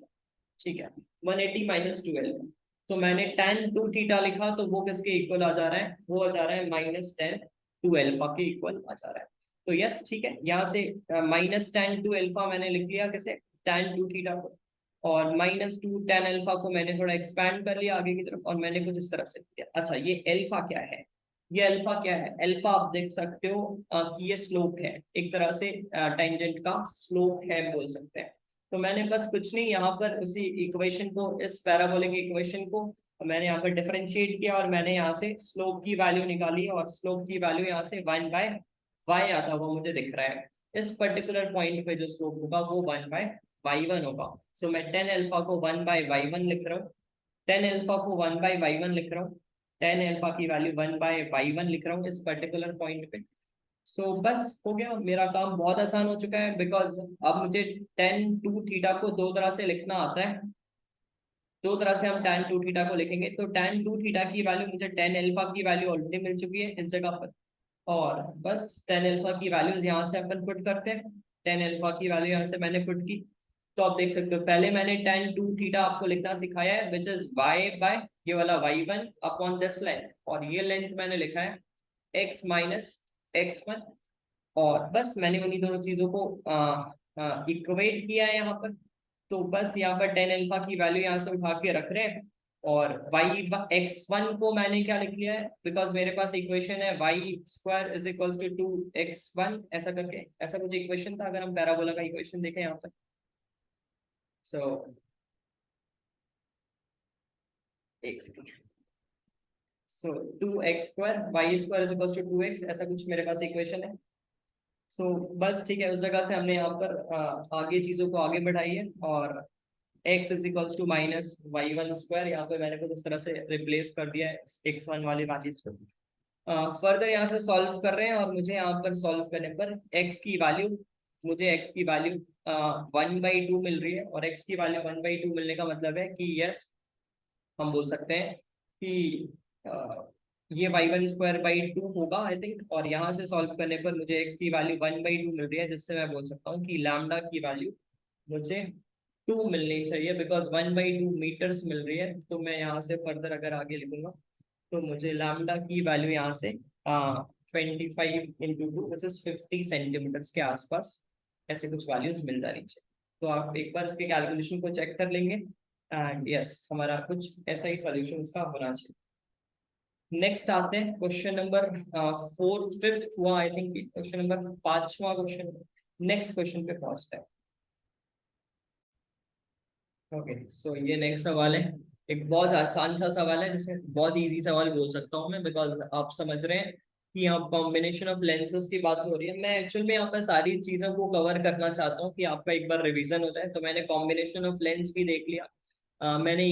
ठीक है, 180 माइनस 12, तो मैंने tan 2 थीटा लिखा तो वो किसके इक्वल आ जा रहा है, वो आ जा रहा है माइनस टेन टू एल्फा के इक्वल आ जा रहा है। तो यस ठीक है, यहाँ से माइनस टेन टू एल्फा मैंने लिख लिया किसे, tan 2 थीटा को, और माइनस टू tan एल्फा को मैंने थोड़ा एक्सपैंड कर लिया आगे की तरफ, और मैंने कुछ इस तरह से किया। अच्छा ये एल्फा क्या है, ये अल्फा क्या है, अल्फा आप देख सकते हो कि ये स्लोप है, एक तरह से टेंजेंट का स्लोप है बोल सकते हैं। तो मैंने बस कुछ नहीं, यहाँ पर उसी इक्वेशन को, इस पैराबोलिक इक्वेशन को मैंने यहाँ पर डिफरेंशिएट किया, और मैंने यहाँ से स्लोप की वैल्यू निकाली, और स्लोप की वैल्यू यहाँ से 1 बाय वाई आता हुआ मुझे दिख रहा है, इस पर्टिकुलर पॉइंट पे जो स्लोप होगा वो 1 बाय y1 होगा। सो मैं टेन एल्फा को 1 बाय y1 लिख रहा हूँ, टेन एल्फा को 1 बाय y1 लिख रहा हूँ, टेन एल्फा की वैल्यू 1 बाय y1 लिख रहा हूँ इस पर्टिकुलर पॉइंट पे। सो बस हो गया, मेरा काम बहुत आसान हो चुका है, बिकॉज अब मुझे tan 2 थीटा को दो तरह से लिखना आता है, दो तरह से हम tan 2 थीटा को लिखेंगे। तो tan 2 थीटा की वैल्यू मुझे tan एल्फा की वैल्यू ऑलरेडी मिल चुकी है इस जगह पर, और बस tan एल्फा की वैल्यूज यहाँ से अपन पुट करते हैं, tan एल्फा की वैल्यू यहाँ से मैंने पुट की। तो आप देख सकते हो पहले मैंने tan 2 थीटा आपको लिखना सिखाया है विच इज y बाय ये वाला y1 अपॉन दिस लेंथ, और ये लेंथ मैंने लिखा है x माइनस x1, और बस मैंने उन्हीं दोनों चीजों को इक्वेट किया है यहाँ पर। तो बस यहाँ पर टेन अल्फा की वैल्यू यहाँ से उठा के रख रहे हैं, और वाई x1 को मैंने क्या लिख लिया है, बिकॉज मेरे पास इक्वेशन है Y square is equals to 2x1 ऐसा करके, ऐसा कुछ इक्वेशन था अगर हम पैराबोला का इक्वेशन देखें यहाँ पर। सो एक second, so 2x² Y square is equals to 2x, ऐसा कुछ मेरे पास इक्वेशन है। सो बस ठीक है, उस जगह से हमने यहाँ पर आगे चीजों को आगे बढ़ाई है, और x is equals to minus y1² यहाँ पे मैंने कुछ इस तरह से रिप्लेस कर दिया है x1 वाली वैल्यूज को। फर्दर यहाँ से सॉल्व कर रहे हैं, और मुझे यहाँ पर सॉल्व करने पर x की वैल्यू, मुझे x की वैल्यू 1/2 मिल रही है, और x की वैल्यू 1/2 मिलने का मतलब है कि यस, हम बोल सकते हैं कि ये y1²/2 होगा आई थिंक, और यहाँ से सॉल्व करने पर मुझे x की वैल्यू 1/2 मिल रही है, जिससे मैं बोल सकता हूँ कि लैम्डा की वैल्यू मुझे 2 मिलनी चाहिए, बिकॉज 1/2 मीटर्स मिल रही है। तो मैं यहाँ से फर्दर अगर आगे लिखूंगा तो मुझे लैम्डा की वैल्यू यहाँ से 25 × 2 विच इज 50 सेंटीमीटर्स के आसपास ऐसे कुछ वैल्यूज मिल जानी चाहिए। तो आप एक बार इसके कैलकुलेशन को चेक कर लेंगे, एंड यस हमारा कुछ ऐसा ही सोल्यूशन इसका होना चाहिए। नेक्स्ट आते हैं क्वेश्चन नंबर 5th हुआ आई थिंक, क्वेश्चन नंबर 5वां क्वेश्चन। नेक्स्ट क्वेश्चन पे पहुंचते हैं। ओके, सो ये नेक्स्ट सवाल है, एक बहुत आसान सा सवाल है, जिसे बहुत इजी सवाल बोल सकता हूँ मैं, बिकॉज आप समझ रहे हैं कि यहाँ कॉम्बिनेशन ऑफ लेंसेज की बात हो रही है। मैं एक्चुअल में यहाँ पर सारी चीजों को कवर करना चाहता हूँ कि आपका एक बार रिवीजन हो जाए। तो मैंने कॉम्बिनेशन ऑफ लेंस भी देख लिया, मैंने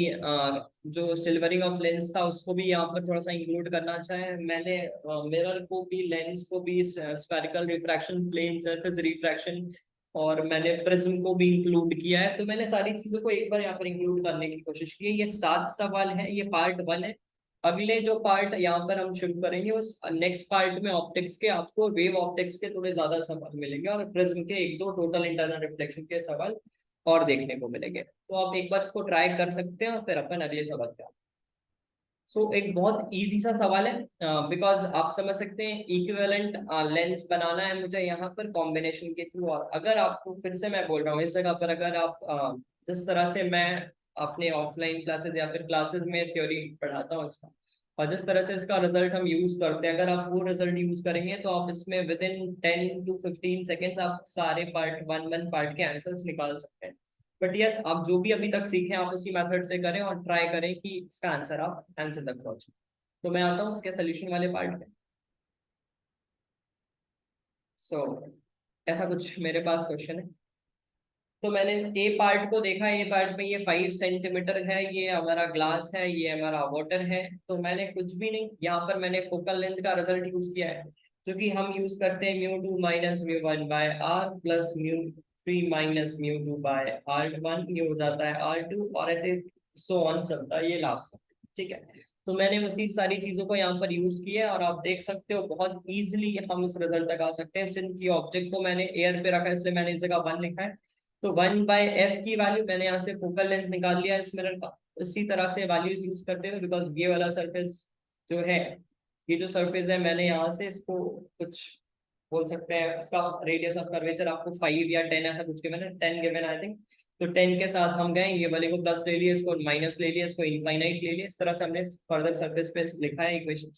जो सिल्वरिंग ऑफ लेंस था उसको भी यहाँ पर थोड़ा सा इंक्लूड करना चाहे मैंने, मिरर को भी, लेंस को भी, spherical refraction, plane surface refraction, और मैंने प्रिज्म को भी इंक्लूड किया है। तो मैंने सारी चीजों को एक बार यहाँ पर इंक्लूड करने की कोशिश की है। ये 7 सवाल है, ये पार्ट 1 है। अगले जो पार्ट यहाँ पर हम शुरू करेंगे उस नेक्स्ट पार्ट में ऑप्टिक्स के, आपको वेव ऑप्टिक्स के थोड़े ज्यादा सवाल मिलेंगे, और प्रिज्म के 1-2 टोटल इंटरनल रिफ्लेक्शन के सवाल और देखने को मिलेंगे। तो आप एक बार इसको ट्राई कर सकते हैं, और फिर अपन अगले सवाल पे। एक बहुत इजी सा सवाल है, बिकॉज आप समझ सकते हैं इक्विवेलेंट लेंस बनाना है मुझे यहाँ पर कॉम्बिनेशन के थ्रू। और अगर आपको, फिर से मैं बोल रहा हूँ, इस जगह पर अगर आप जिस तरह से मैं अपने ऑफलाइन क्लासेस या फिर क्लासेस में थ्योरी पढ़ाता हूँ इसका, और जिस तरह से इसका रिजल्ट हम यूज करते हैं, अगर आप वो रिजल्ट यूज करेंगे तो आप इसमें विद इन 10 to 15 सेकेंड्स आप सारे पार्ट 1 पार्ट के आंसर्स निकाल सकते हैं। बट यस, आप जो भी अभी तक सीखे आप उसी मेथड से करें, और ट्राई करें कि इसका आंसर आप आंसर तक पहुंचे। तो मैं आता हूँ उसके सोल्यूशन वाले पार्ट पे। सो ऐसा कुछ मेरे पास क्वेश्चन है। तो मैंने ए पार्ट को देखा, ए पार्ट में ये 5 सेंटीमीटर है, ये हमारा ग्लास है, ये हमारा वाटर है। तो मैंने कुछ भी नहीं, यहाँ पर मैंने फोकल लेंथ का रिजल्ट यूज किया है, जो कि हम यूज करते हैं μ2 minus μ1/r plus μ3 minus μ2/r1, ये हो जाता है r2, और ऐसे सो ऑन चलता है ये लास्ट तक। ठीक है, तो मैंने उसी सारी चीजों को यहाँ पर यूज किया है, और आप देख सकते हो बहुत इजीली हम उस रिजल्ट तक आ सकते हैं। सिंस ये ऑब्जेक्ट को मैंने एयर पे रखा है, इसलिए मैंने इस जगह 1 लिखा है। तो 1/f की वैल्यू मैंने यहाँ से फोकल लेंथ निकाल लिया इस मिरर का, उसी तरह से वैल्यूज यूज करते हुए, बिकॉज ये वाला सरफेस जो है, ये जो सरफेस है, मैंने यहाँ से इसको कुछ बोल सकते हैं, इसका रेडियस ऑफ कर्वेचर आपको 5 या 10 ऐसा कुछ गिवन है, 10 गिवन आई थिंक। तो 10 के साथ हम गए, ये वाले को प्लस ले लिया, इसको माइनस ले लिया, इसको इनफाइनाइट ले लिया, इस तरह से हमने फर्दर सरफेस पे लिखा है इक्वेशन।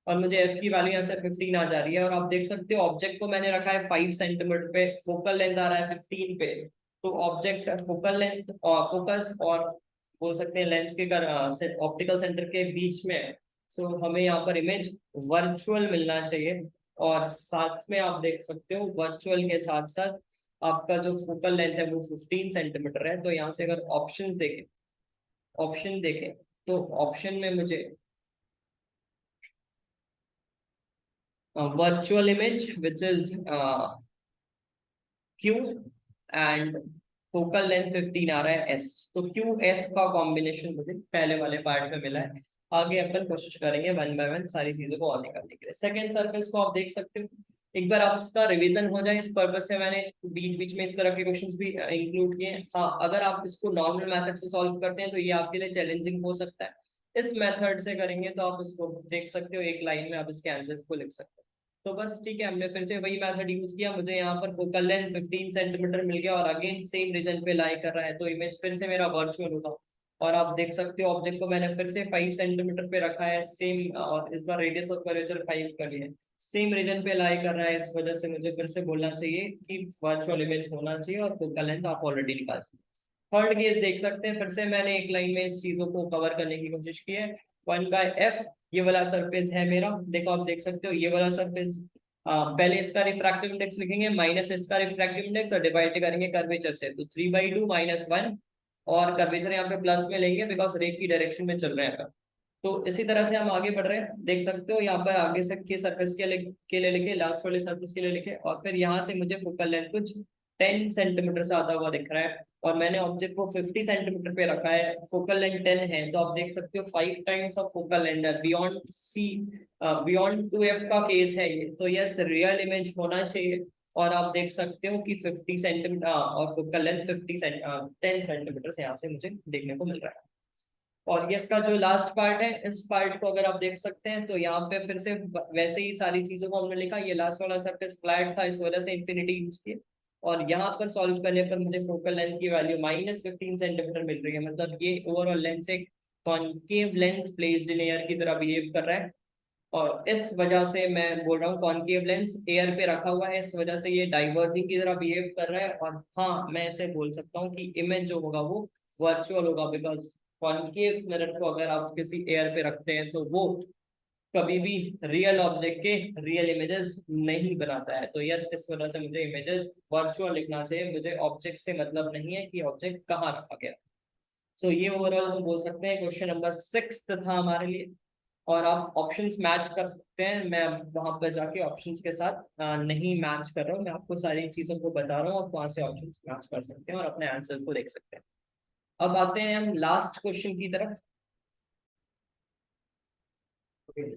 और मुझे एफ की वैल्यू यहाँ से 15 आ जा रही है, और आप देख सकते हो ऑब्जेक्ट को मैंने रखा है 5 सेंटीमीटर पे, फोकल लेंथ आ रहा है 15 पे। तो ऑब्जेक्ट फोकल लेंथ और फोकस, और बोल सकते हैं लेंस के ऑप्टिकल सेंटर के बीच में। सो हमें यहाँ पर इमेज वर्चुअल मिलना चाहिए, और साथ में आप देख सकते हो वर्चुअल के साथ साथ आपका जो फोकल लेंथ है वो 15 सेंटीमीटर है। तो यहाँ से अगर ऑप्शन देखें तो ऑप्शन में मुझे virtual image which is Q and focal length 15 आ रहा है S। तो QS का कॉम्बिनेशन मुझे पहले वाले पार्ट में मिला है। आगे अपन कोशिश करेंगे 1 बाय 1 सारी चीजों को और निकालने के लिए। सेकेंड सरफेस को आप देख सकते हो, एक बार आप उसका रिवीजन हो जाए, इस पर्पस से मैंने बीच बीच में इस तरह के क्वेश्चंस भी इंक्लूड किए हैं। हाँ, अगर आप इसको नॉर्मल मेथड से सॉल्व करते हैं तो ये आपके लिए चैलेंजिंग हो सकता है। इस मेथड से करेंगे तो आप इसको देख सकते हो, एक लाइन में आप इसके आंसर को लिख सकते हो। तो बस ठीक है, हमने फिर से वही मेथड यूज किया, मुझे यहाँ पर फोकल लेंथ 15 सेंटीमीटर मिल गया, और अगेन सेम रीजन पे लाई कर रहा है, तो इमेज फिर से मेरा वर्चुअल होगा। और आप देख सकते हो ऑब्जेक्ट को मैंने फिर से 5 सेंटीमीटर पे रखा है सेम, और इस बार रेडियस ऑफ कर्वेचर 5 कर लिया है, सेम रीजन पे लाई कर रहा है, इस वजह से मुझे फिर से बोलना चाहिए कि वर्चुअल इमेज होना चाहिए और फोकल लेंथ आप ऑलरेडी निकाल सकते हैं। थर्ड केस देख सकते हैं, फिर से मैंने एक लाइन में इस चीजों को कवर करने की कोशिश की है। 1/f ये वाला सरफेस है मेरा, देखो आप देख सकते हो ये वाला सरफेस, पहले इसका रिफ्रैक्टिव इंडेक्स लिखेंगे माइनस इसका रिफ्रैक्टिव इंडेक्स और डिवाइड करेंगे कर्वेचर से, तो 3/2 -1, और कर्वेचर यहाँ पे प्लस में लेंगे बिकॉज रे की डायरेक्शन में चल रहे हैं। तो इसी तरह से हम आगे बढ़ रहे हैं, देख सकते हो यहाँ पर आगे से के सरफेस के लिए लिखे, लास्ट वाले सरफेस के लिए लिखे, और फिर यहाँ से मुझे फोकल लेंथ कुछ 10 सेंटीमीटर से आता हुआ दिख रहा है, और मैंने ऑब्जेक्ट को 50 सेंटीमीटर पे रखा है, फोकल लेंथ 10 है, तो आप देख सकते हो 5 टाइम्स ऑफ फोकल लेंथ है, बियॉन्ड सी बियॉन्ड 2f का केस है ये, तो यस रियल इमेज होना चाहिए। और आप देख सकते हो कि 50 सेंटीमीटर और फोकल लेंथ 10 सेंटीमीटर से यहाँ से मुझे देखने को मिल रहा है। और ये इसका जो लास्ट पार्ट है, इस पार्ट को अगर आप देख सकते हैं तो यहाँ पे फिर से वैसे ही सारी चीजों को हमने लिखा, ये लास्ट वाला सरफेस फ्लैट था इस वजह से इंफिनिटी यूज की, और यहाँ पर सॉल्व करने पर मुझे फोकल लेंथ की वैल्यू -15 सेंटीमीटर मिल रही है, मतलब ये ओवरऑल लेंथ एक concave lens placed in air की तरह बिहेव कर रहा है, और इस वजह से मैं बोल रहा हूँ कॉन्केव लेंस एयर पे रखा हुआ है, इस वजह से ये डाइवर्जिंग की तरह बिहेव कर रहा है, और हाँ मैं ऐसे बोल सकता हूँ कि इमेज जो होगा वो वर्चुअल होगा, बिकॉज कॉन्केव मिरर को अगर आप किसी एयर पे रखते हैं तो वो कभी भी रियल ऑब्जेक्ट के रियल इमेजेस नहीं बनाता है, तो यस इस वजह से मुझे इमेजेस वर्चुअल लिखना चाहिए, मुझे ऑब्जेक्ट से मतलब नहीं है कि ऑब्जेक्ट कहाँ रखा गया। सो ये ओवरऑल हम बोल सकते हैं क्वेश्चन नंबर 6 था हमारे लिए, और आप ऑप्शंस मैच कर सकते हैं, मैं वहां पर जाके ऑप्शंस के साथ नहीं मैच कर रहा हूँ, मैं आपको सारी चीजों को बता रहा हूँ, आप वहां से ऑप्शंस मैच कर सकते हैं और अपने आंसर को देख सकते हैं। अब आते हैं हम लास्ट क्वेश्चन की तरफ।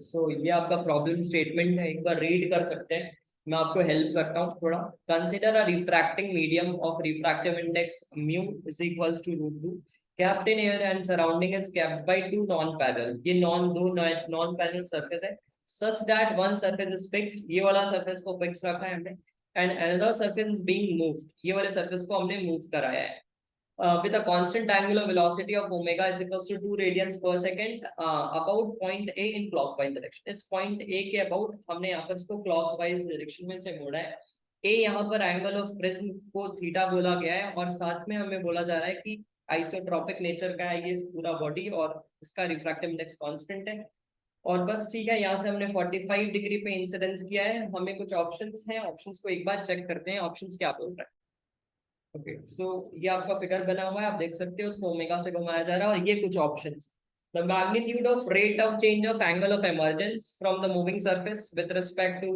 सो ये आपका प्रॉब्लम स्टेटमेंट है, एक बार रीड कर सकते हैं, मैं आपको हेल्प करता हूँ थोड़ा। Consider a refracting medium of refractive index mu is equals to √2, capped in air and surrounding is capped by two non parallel, ये नॉन पैरेलल सरफेस है, such that one surface is fixed, ये वाला सरफेस को फिक्स रखा है हमने, and another surface is being moved, ये वाले सरफेस को हमने मूव कराया है, with a constant angular velocity of omega is equals to 2 radians per second about point A in clockwise direction। इस point A के about हमने यहाँ पर इसको clockwise direction में से मोड़ा है। A यहाँ पर एंगल ऑफ प्रिज्म को थीटा बोला गया है, और साथ में हमें बोला जा रहा है कि आइसोट्रोपिक नेचर का है ये पूरा बॉडी, और इसका रिफ्रैक्टिव इंडेक्स कांस्टेंट है, और बस ठीक है, यहाँ से हमने 45 डिग्री पे इंसिडेंस किया है, हमें कुछ ऑप्शंस हैं, ऑप्शंस को एक बार चेक करते हैं ऑप्शंस क्या बोल रहा है। ओके सो ये आपका फिगर बना हुआ है, आप देख सकते हो उसको ओमेगा से घुमाया जा रहा है, और ये कुछ options, the magnitude of rate of change of angle of emergence from the moving surface with respect to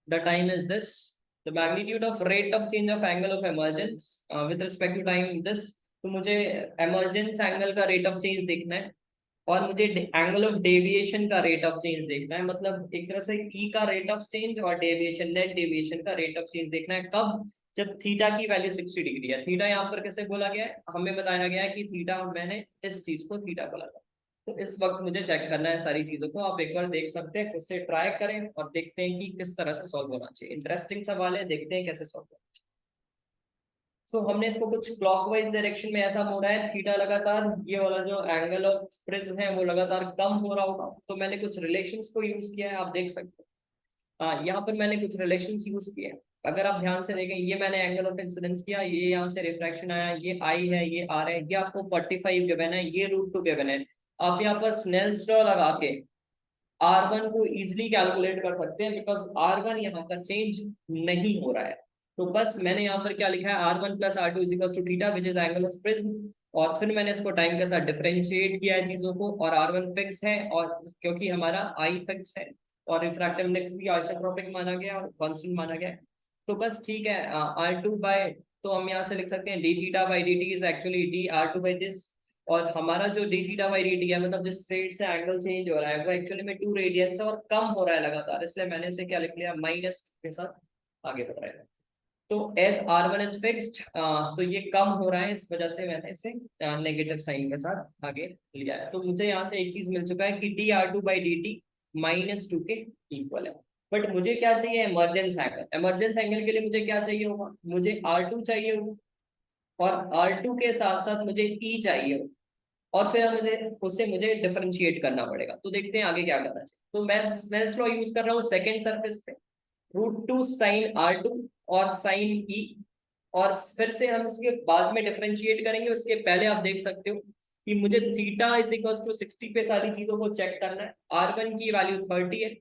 the time is this, the magnitude of rate of change of angle of emergence with respect to time this, तो मुझे इमर्जेंस एंगल का रेट ऑफ चेंज देखना है, और मुझे एंगल ऑफ डेविएशन का रेट ऑफ चेंज देखना है, मतलब एक तरह से ई का रेट ऑफ चेंज और डेविएशन नेट डेविएशन का रेट ऑफ चेंज देखना है, कब, जब थीटा की वैल्यू 60 डिग्री है। थीटा यहाँ पर कैसे बोला गया है, हमें बताया गया है कि थीटा, मैंने इस चीज को थीटा बोला था, तो इस वक्त मुझे चेक करना है सारी चीजों को, आप एक बार देख सकते हैं, खुद से ट्राई करें और देखते हैं कि किस तरह से सॉल्व होना चाहिए, इंटरेस्टिंग सवाल है, देखते हैं कैसे सॉल्व होना चाहिए। सो हमने इसको कुछ क्लॉकवाइज डायरेक्शन में ऐसा मोड़ा है, थीटा लगातार, ये वाला जो एंगल ऑफ प्रिज्म है वो लगातार कम हो रहा होगा, तो मैंने कुछ रिलेशंस को यूज किया है, आप देख सकते हैं, यहाँ पर मैंने कुछ रिलेशंस यूज किए हैं, अगर आप ध्यान से देखें, ये मैंने एंगल ऑफ इंसिडेंस किया, ये यहाँ से रिफ्रैक्शन आया, ये आई है, ये आर है, ये आपको 45 गिवन है, ये √2 गिवन है, आप यहाँ पर स्नेल्स लॉ लगा के R1 को इजिली कैलकुलेट कर सकते हैं, बिकॉज R1 यहाँ पर चेंज नहीं हो रहा है, तो बस मैंने यहाँ पर क्या लिखा है, R1 plus R2 is equal to theta which is angle of prism, और फिर मैंने इसको टाइम के साथ डिफरेंशिएट किया है चीजों को, और R1 फिक्स है, और क्योंकि हमारा I फिक्स है और रिफ्रैक्टिव इंडेक्स भी आइसोट्रोपिक माना गया और कांस्टेंट माना गया, तो बस ठीक है, R2 बाय, तो हम यहाँ से लिख सकते हैं D theta by D T is actually D R2 by this, और हमारा जो D theta by D T है, मतलब जिस रेट से एंगल चेंज हो रहा है वो एक्चुअली में 2 रेडियंस है और कम हो रहा है लगातार, इसलिए मैंने इसे क्या लिख लिया, -2 के साथ आगे बढ़ रहा है, तो एज R1 इज फिक्स्ड, तो ये कम हो रहा है, इस वजह से मैंने इसे नेगेटिव साइन के साथ आगे लिया है, तो मुझे यहाँ से एक चीज मिल चुका है कि D R2 by D T -2 के इक्वल है, बट मुझे क्या चाहिए, इमरजेंस एंगल, इमरजेंस एंगल के लिए मुझे क्या चाहिए होगा, मुझे R2 चाहिए होगा, और R2 के साथ साथ मुझे E चाहिए होगा, और फिर मुझे डिफरेंशिएट करना पड़ेगा। तो देखते हैं आगे क्या करना चाहिए। तो मैं स्नेल्स लॉ यूज कर रहा हूँ सेकंड सरफेस पे, √2 sin R2 और sin E, और फिर से हम उसके बाद में डिफरेंशिएट करेंगे। उसके पहले आप देख सकते हो कि मुझे थीटा इज इक्वल टू 60 पे सारी चीजों को चेक करना है। R1 की वैल्यू 30 है।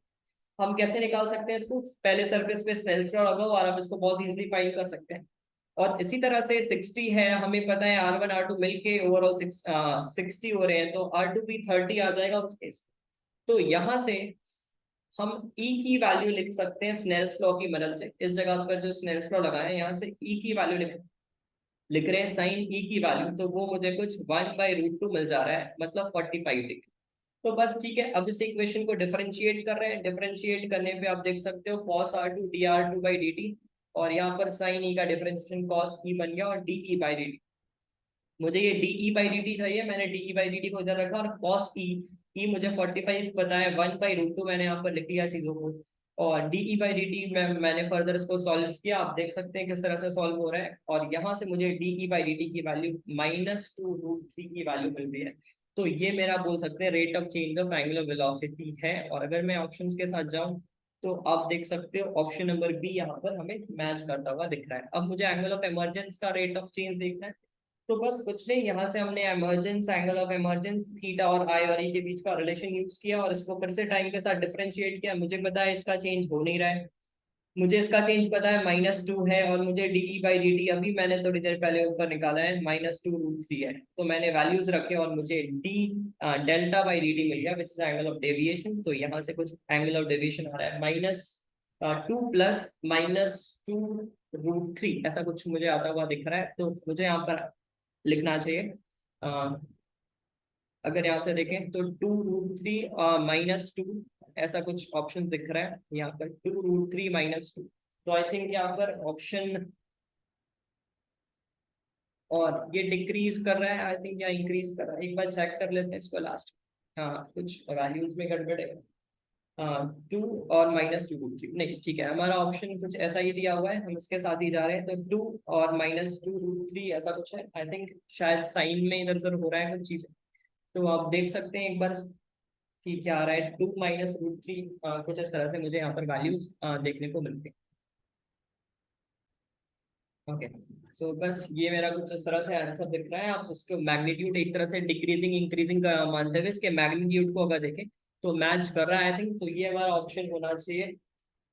हम कैसे निकाल सकते हैं इसको? पहले सरफेस पे स्नेल्स लॉ लगाओ और आप इसको बहुत इजीली फाइंड कर सकते हैं। और इसी तरह से 60 है, हमें पता है R1 R2 मिलके ओवरऑल 60 हो रहे हैं, तो R2 भी 30 आ जाएगा उस केस। तो यहाँ से हम E की वैल्यू लिख सकते हैं स्नेल्स लॉ की मदद से। इस जगह पर जो स्नेल्स लॉ लगाए यहाँ से E की वैल्यू लिख रहे हैं, साइन E की वैल्यू, तो वो मुझे कुछ 1/√2 मिल जा रहा है, मतलब 45 डिग्री। तो बस ठीक है, अब इस इक्वेशन को डिफरेंशिएट कर रहे हैं। डिफरेंशिएट करने पे आप देख सकते हो cos R2 dR2/dt, और यहाँ पर साइन E का डिफरेंशिएशन cos E बन गया और dE/dt। मुझे ये dE/dt चाहिए, मैंने dE/dt को इधर रखा, और cos E मुझे 45 पता है, 1/√2 मैंने यहाँ पर लिख लिया चीजों को, और dE/dt मैंने फर्दर इसको सॉल्व किया। आप देख सकते हैं किस तरह से सॉल्व हो रहा है, और यहाँ से मुझे dE/dt की वैल्यू -2√3 की वैल्यू मिल रही है। तो ये मेरा बोल सकते हैं rate of change of angular velocity है। और अगर मैं ऑप्शंस के साथ जाऊं तो आप देख सकते हो ऑप्शन नंबर बी यहाँ पर हमें मैच करता हुआ दिख रहा है। अब मुझे एंगल ऑफ इमर्जेंस का रेट ऑफ चेंज देखना है। तो बस कुछ नहीं, यहाँ से हमने emergence, angle of emergence, theta और आई और ई के बीच का रिलेशन यूज किया, और इसको फिर से टाइम के साथ डिफरेंशिएट किया। मुझे पता है इसका चेंज हो नहीं रहा है, मुझे इसका चेंज पता है -2 है, और मुझे dE/dt अभी मैंने थोड़ी देर पहले ऊपर निकाला है -2√3 है। तो मैंने वैल्यूज रखे और मुझे delta/dt मिल गया, विच इज एंगल ऑफ डेविएशन। तो यहाँ से कुछ एंगल ऑफ डेविएशन आ रहा है -2 प्लस -2√3, ऐसा कुछ मुझे आता हुआ दिख रहा है। तो मुझे यहाँ पर लिखना चाहिए, अगर यहाँ से देखें तो 2√3 -2, ऐसा कुछ ऑप्शन दिख रहा है यहाँ पर, 2√3 -2। तो आई थिंक यहाँ पर ऑप्शन, और ये डिक्रीज कर रहा है आई थिंक, या इंक्रीज कर रहा है, एक बार चेक कर लेते हैं इसको लास्ट। हाँ, कुछ वैल्यूज में गड़बड़ है। हाँ, 2 और -2√3 नहीं, ठीक है, हमारा ऑप्शन कुछ ऐसा ही दिया हुआ है, हम इसके साथ ही जा रहे हैं। तो 2 और -2√3 ऐसा कुछ है आई थिंक, शायद साइन में इधर उधर हो रहा है कुछ चीजें। तो आप देख सकते हैं एक बार कि क्या आ रहा है, 2 -√3, कुछ इस तरह से मुझे यहाँ पर वैल्यूज देखने को मिलती है। ओके, सो बस ये मेरा कुछ इस तरह से आंसर दिख रहा है। आप उसको मैग्नीट्यूड एक तरह से डिक्रीजिंग इंक्रीजिंग मानते हुए इसके मैग्नीट्यूड को अगर देखें तो मैच कर रहा है आई थिंक। तो ये हमारा ऑप्शन होना चाहिए।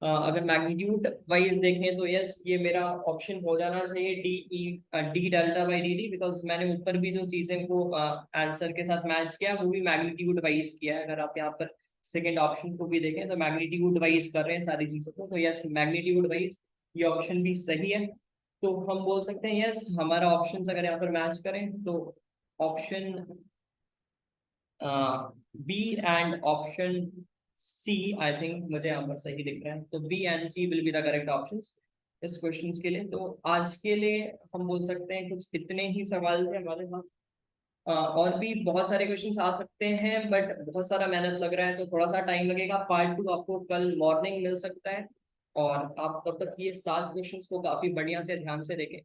अगर मैग्नीट्यूड वाइज देखें तो यस, ये मेरा ऑप्शन हो जाना चाहिए, d delta/dt, बिकॉज मैंने ऊपर भी जो चीजें को आंसर के साथ मैच किया वो भी मैग्नीट्यूड वाइज किया है। अगर आप यहाँ पर सेकेंड ऑप्शन को भी देखें तो मैग्नीट्यूड वाइज कर रहे हैं सारी चीजों को। तो यस, मैग्नीट्यूड वाइज ये ऑप्शन भी सही है। तो हम बोल सकते हैं यस, हमारा ऑप्शन अगर यहाँ पर मैच करें तो option B and option C I think मुझे यहाँ पर सही दिख रहा है। तो B and C will be the correct options इस क्वेश्चन के लिए। तो आज के लिए हम बोल सकते हैं कुछ इतने ही सवाल थे हमारे पास। और भी बहुत सारे क्वेश्चंस आ सकते हैं, बट बहुत सारा मेहनत लग रहा है तो थोड़ा सा टाइम लगेगा। पार्ट 2 आपको कल मॉर्निंग मिल सकता है, और आप तब तक ये 7 क्वेश्चंस को काफी बढ़िया से ध्यान से देखें।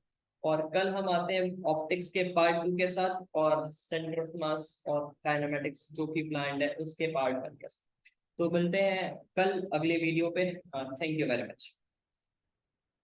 और कल हम आते हैं ऑप्टिक्स के पार्ट 2 के साथ, और सेंटर ऑफ मास और काइनेमेटिक्स जो कि प्लान्ड है उसके पार्ट 1 के साथ। तो मिलते हैं कल अगले वीडियो पे। Thank you very much.